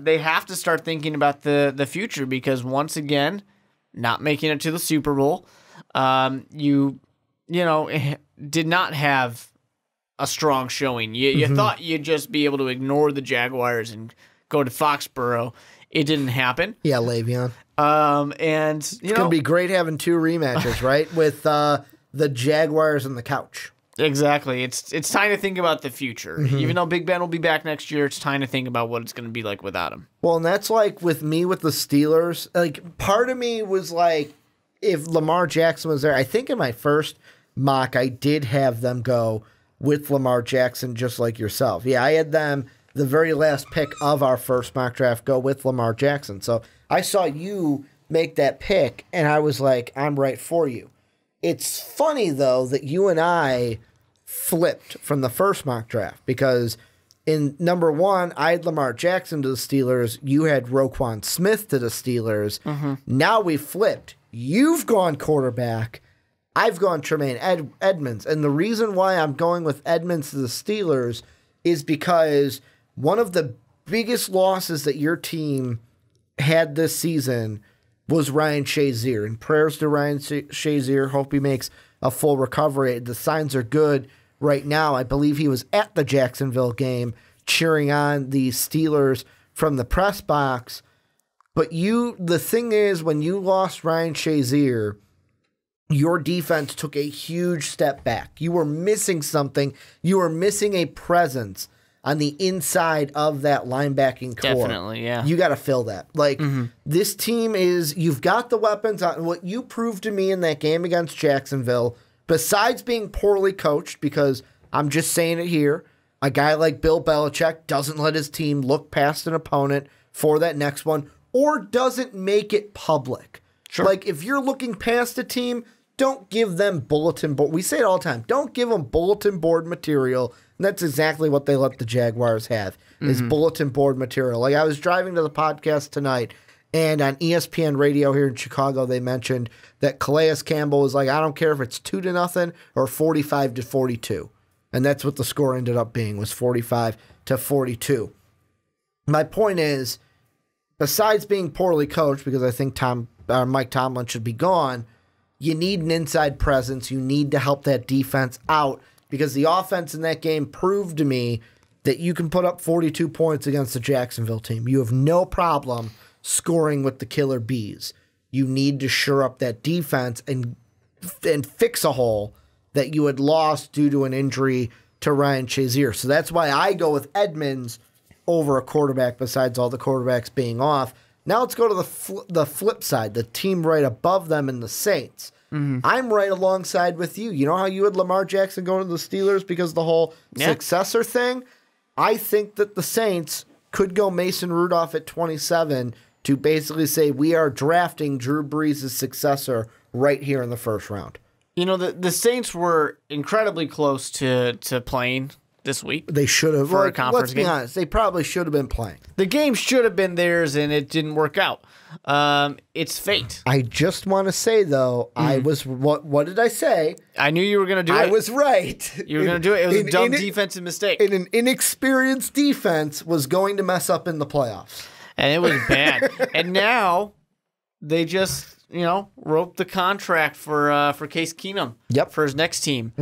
They have to start thinking about the future because once again, not making it to the Super Bowl, you did not have a strong showing. You thought you'd just be able to ignore the Jaguars and go to Foxborough. It didn't happen. Yeah, Le'Veon. It's going to be great having 2 rematches, right? With the Jaguars and the couch. Exactly. It's time to think about the future. Even though Big Ben will be back next year, it's time to think about what it's going to be like without him. Well, and that's like with me with the Steelers. Like, part of me was like, if Lamar Jackson was there, I think in my first mock, I did have them go with Lamar Jackson just like yourself. Yeah, I had them the very last pick of our first mock draft go with Lamar Jackson. So I saw you make that pick, and I was like, I'm right for you. It's funny, though, that you and I flipped from the first mock draft because in number 1, I had Lamar Jackson to the Steelers. You had Roquan Smith to the Steelers. Now we flipped. You've gone quarterback. I've gone Tremaine Edmonds. And the reason why I'm going with Edmonds to the Steelers is because one of the biggest losses that your team had this season was Ryan Shazier. And prayers to Ryan Shazier. Hope he makes a full recovery. The signs are good right now. I believe he was at the Jacksonville game cheering on the Steelers from the press box. But the thing is, when you lost Ryan Shazier, your defense took a huge step back. You were missing something. You were missing a presence on the inside of that linebacking core. Definitely, yeah. You got to fill that. This team you've got the weapons. What you proved to me in that game against Jacksonville, besides being poorly coached, because I'm just saying it here, a guy like Bill Belichick doesn't let his team look past an opponent for that next one, or doesn't make it public. Sure. Like, if you're looking past a team, don't give them bulletin board. We say it all the time. Don't give them bulletin board material. And that's exactly what they let the Jaguars have, is bulletin board material. Like, I was driving to the podcast tonight, and on ESPN radio here in Chicago, they mentioned that Calais Campbell was like, I don't care if it's 2-0 or 45-42. And that's what the score ended up being, was 45-42. My point is, besides being poorly coached, because I think Mike Tomlin should be gone, you need an inside presence. You need to help that defense out, because the offense in that game proved to me that you can put up 42 points against the Jacksonville team. You have no problem scoring with the killer bees. You need to shore up that defense and fix a hole that you had lost due to an injury to Ryan Shazier. So that's why I go with Edmonds over a quarterback, besides all the quarterbacks being off. Now let's go to the flip side, the team right above them in the Saints. I'm right alongside with you. You know how you had Lamar Jackson going to the Steelers because of the whole successor thing? I think that the Saints could go Mason Rudolph at 27 to basically say we are drafting Drew Brees' successor right here in the first round. You know, the Saints were incredibly close to playing this week. They should have. For a conference game. Let's be honest. They probably should have been playing. The game should have been theirs, and it didn't work out. It's fate. I just want to say, though, I was... What did I say? I knew you were going to do it. I was right. You were going to do it. It was a dumb defensive mistake. And an inexperienced defense was going to mess up in the playoffs. And it was bad. And now they just... wrote the contract for Case Keenum. For his next team.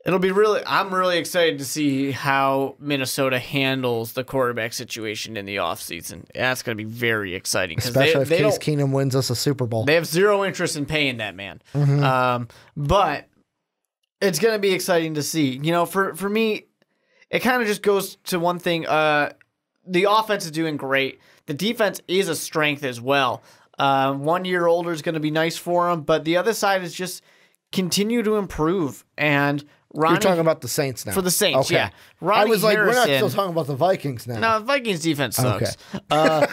It'll be I'm really excited to see how Minnesota handles the quarterback situation in the offseason. That's going to be very exciting. Especially if Case Keenum wins us a Super Bowl. They have zero interest in paying that man. But it's going to be exciting to see. For me, it kind of just goes to one thing. The offense is doing great. The defense is a strength as well. 1 year older is going to be nice for them, but the other side is just continue to improve. And Ronnie, you're talking about the Saints now. For the Saints, okay. yeah. Ronnie I was like, Harrison, we're not still talking about the Vikings now. No, the Vikings defense sucks. Okay.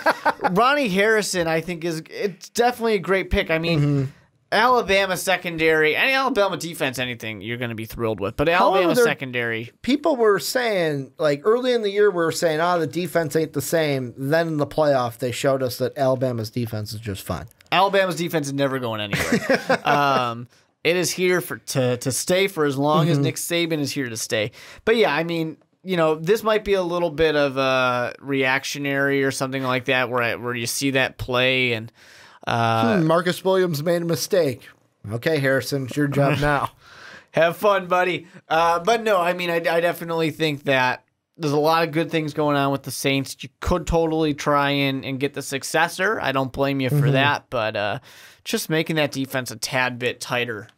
Ronnie Harrison, I think, it's definitely a great pick. I mean, Alabama secondary, any Alabama defense, anything you're going to be thrilled with. But Alabama secondary. People were saying, like early in the year, we were saying, the defense ain't the same. Then in the playoff, they showed us that Alabama's defense is just fine. Alabama's defense is never going anywhere. It is here to stay for as long as Nick Saban is here to stay. But yeah, I mean, this might be a little bit of a reactionary or something like that, where you see that play and Marcus Williams made a mistake. Okay, Harrison, it's your job now. Have fun, buddy. But no, I mean, I definitely think that there's a lot of good things going on with the Saints. You could totally try and get the successor. I don't blame you for that, but just making that defense a tad bit tighter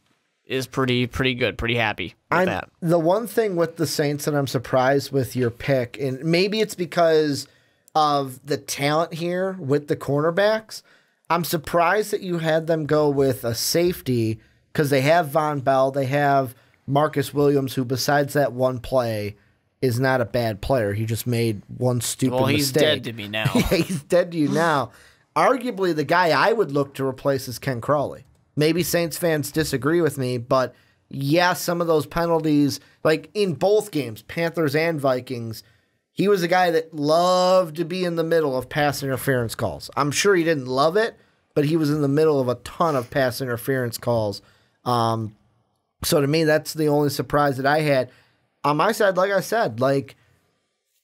is pretty good. Pretty happy with that. The one thing with the Saints that I'm surprised with your pick, and maybe it's because of the talent here with the cornerbacks, I'm surprised that you had them go with a safety, because they have Von Bell, they have Marcus Williams, who besides that one play is not a bad player. He just made one stupid mistake. Well, he's dead to me now. Yeah, he's dead to you now. Arguably, the guy I would look to replace is Ken Crawley. Maybe Saints fans disagree with me, but yeah, some of those penalties, like in both games, Panthers and Vikings, he was a guy that loved to be in the middle of pass interference calls. I'm sure he didn't love it, but he was in the middle of a ton of pass interference calls. So to me, that's the only surprise that I had. On my side, like I said, like,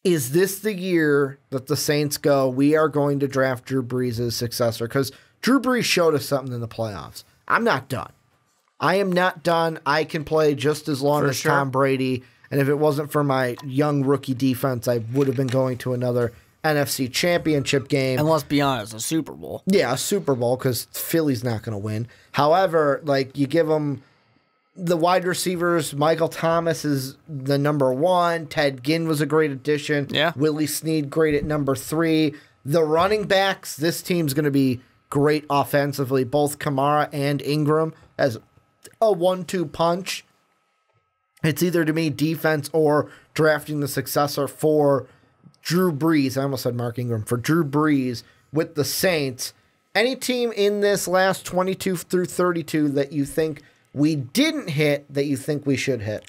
is this the year that the Saints go, we are going to draft Drew Brees' successor? Because Drew Brees showed us something in the playoffs. I'm not done. I am not done. I can play just as long as Tom Brady. And if it wasn't for my young rookie defense, I would have been going to another NFC Championship game. And let's be honest, a Super Bowl. Yeah, a Super Bowl, because Philly's not going to win. However, like, you give them the wide receivers. Michael Thomas is the number 1. Ted Ginn was a great addition. Yeah. Willie Snead, great at number 3. The running backs, this team's going to be great offensively. Both Kamara and Ingram as a 1-2 punch. It's either, to me, defense or drafting the successor for Drew Brees. I almost said Mark Ingram. For Drew Brees with the Saints. Any team in this last 22 through 32 that you think we didn't hit that you think we should hit?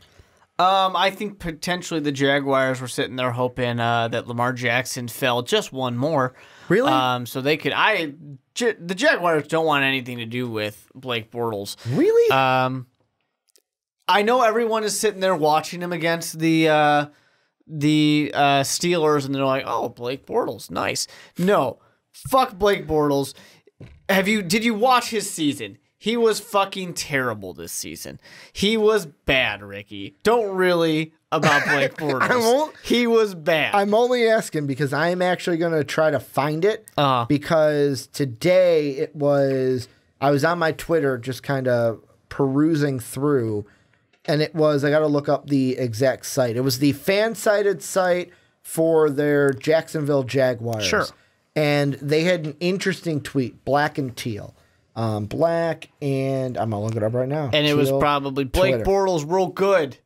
I think potentially the Jaguars were sitting there hoping that Lamar Jackson fell just one more. Really? So they could. The Jaguars don't want anything to do with Blake Bortles. Really? I know everyone is sitting there watching him against the Steelers, and they're like, "Oh, Blake Bortles, nice." No, fuck Blake Bortles. Did you watch his season? He was fucking terrible this season. He was bad, Ricky. Don't really about Blake Bortles. He was bad. I'm only asking because I'm actually going to try to find it. Because today I was on my Twitter just kind of perusing through, and I got to look up the exact site. It was the fan-sided site for their Jacksonville Jaguars. Sure. And they had an interesting tweet, black and teal. Black and I'm gonna look it up right now. And it was probably Blake Bortles real good.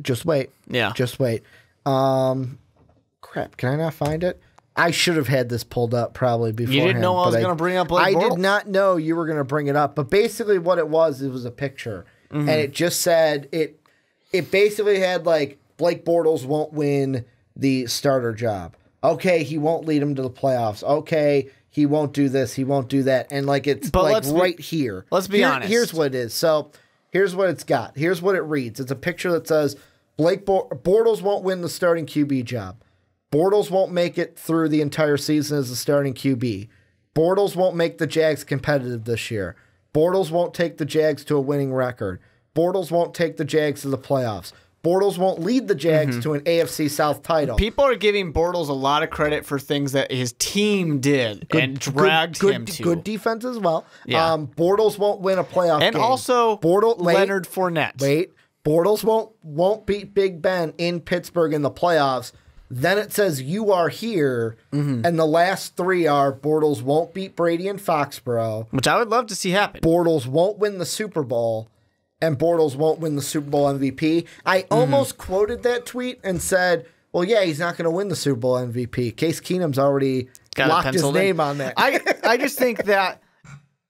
Just wait. Yeah. Just wait. Crap, can I not find it? I should have had this pulled up probably beforehand. You didn't know I was gonna bring up Blake Bortles? I did not know you were gonna bring it up. But basically what it was a picture. Mm-hmm. And it just said it basically had like Blake Bortles won't win the starter job. Okay, he won't lead him to the playoffs. Okay, he won't do this, he won't do that. And like it's right here. Let's be honest. Here's what it is. So here's what it's got. Here's what it reads. It's a picture that says Bortles won't win the starting QB job. Bortles won't make it through the entire season as the starting QB. Bortles won't make the Jags competitive this year. Bortles won't take the Jags to a winning record. Bortles won't take the Jags to the playoffs. Bortles won't lead the Jags to an AFC South title. People are giving Bortles a lot of credit for things that his team did and dragged him to. Good defense as well. Yeah. Bortles won't win a playoff game. And also Leonard Fournette. Bortles won't beat Big Ben in Pittsburgh in the playoffs. Then it says you are here, and the last 3 are Bortles won't beat Brady in Foxborough. Which I would love to see happen. Bortles won't win the Super Bowl. And Bortles won't win the Super Bowl MVP. I almost quoted that tweet and said, well, yeah, he's not going to win the Super Bowl MVP. Case Keenum's already locked his name on that. I just think that,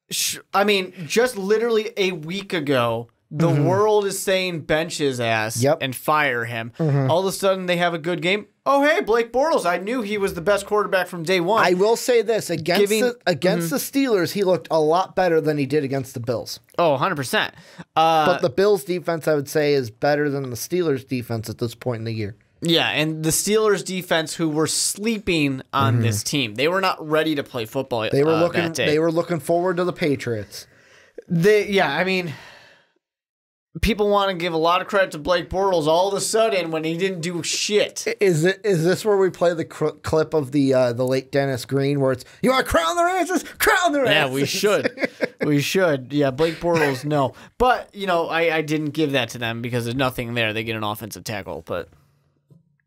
just literally a week ago, the world is saying bench his ass and fire him. All of a sudden, they have a good game. Oh, hey, Blake Bortles. I knew he was the best quarterback from day one. I will say this. Against the Steelers, he looked a lot better than he did against the Bills. Oh, 100%. But the Bills' defense, I would say, is better than the Steelers' defense at this point in the year. Yeah, and the Steelers' defense, who were sleeping on this team. They were not ready to play football They were that day. They were looking forward to the Patriots. People want to give a lot of credit to Blake Bortles all of a sudden when he didn't do shit. Is this where we play the clip of the late Dennis Green where it's, you want to crown their asses? Crown their asses. Yeah, we should. We should. Yeah, Blake Bortles, no. But, I didn't give that to them because there's nothing there. They get an offensive tackle. But,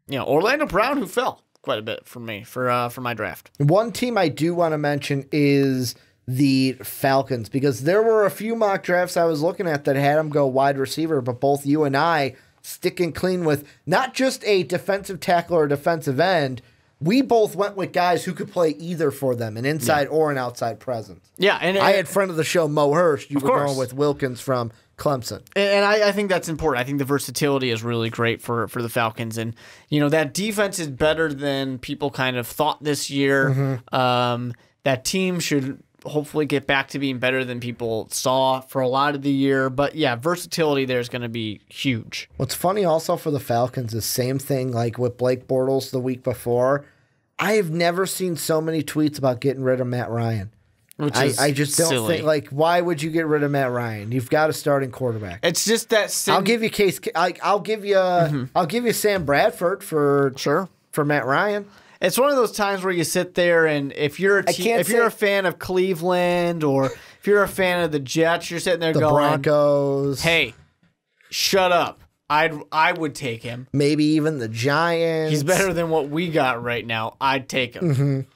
Orlando Brown, who fell quite a bit for me for my draft. One team I do want to mention is the Falcons, because there were a few mock drafts I was looking at that had them go wide receiver, but both you and I sticking clean with not just a defensive tackle or defensive end. We both went with guys who could play either for them, an inside or an outside presence. Yeah, and I had friend of the show, Mo Hurst. You were course. going with Wilkins from Clemson. And I think that's important. I think the versatility is really great for the Falcons. And, that defense is better than people kind of thought this year. That team should hopefully get back to being better than people saw for a lot of the year. But, yeah, versatility there is going to be huge. What's funny also for the Falcons is same thing like with Blake Bortles the week before. I have never seen so many tweets about getting rid of Matt Ryan. I just don't silly. think, why would you get rid of Matt Ryan? You've got a starting quarterback. It's just that I'll give you I'll give you Sam Bradford for Matt Ryan. It's one of those times where you sit there and if you're a fan of Cleveland or if you're a fan of the Jets, you're sitting there The going, Broncos. "Hey, shut up. I would take him. Maybe even the Giants. He's better than what we got right now. I'd take him."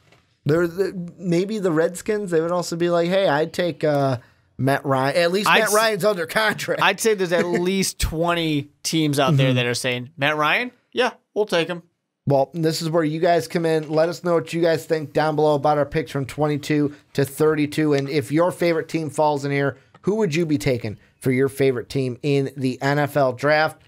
Maybe the Redskins, they would also be like, hey, I'd take Matt Ryan. At least Matt Ryan's under contract. I'd say there's at least 20 teams out there that are saying, Matt Ryan? Yeah, we'll take him. Well, this is where you guys come in. Let us know what you guys think down below about our picks from 22 to 32. And if your favorite team falls in here, who would you be taking for your favorite team in the NFL draft?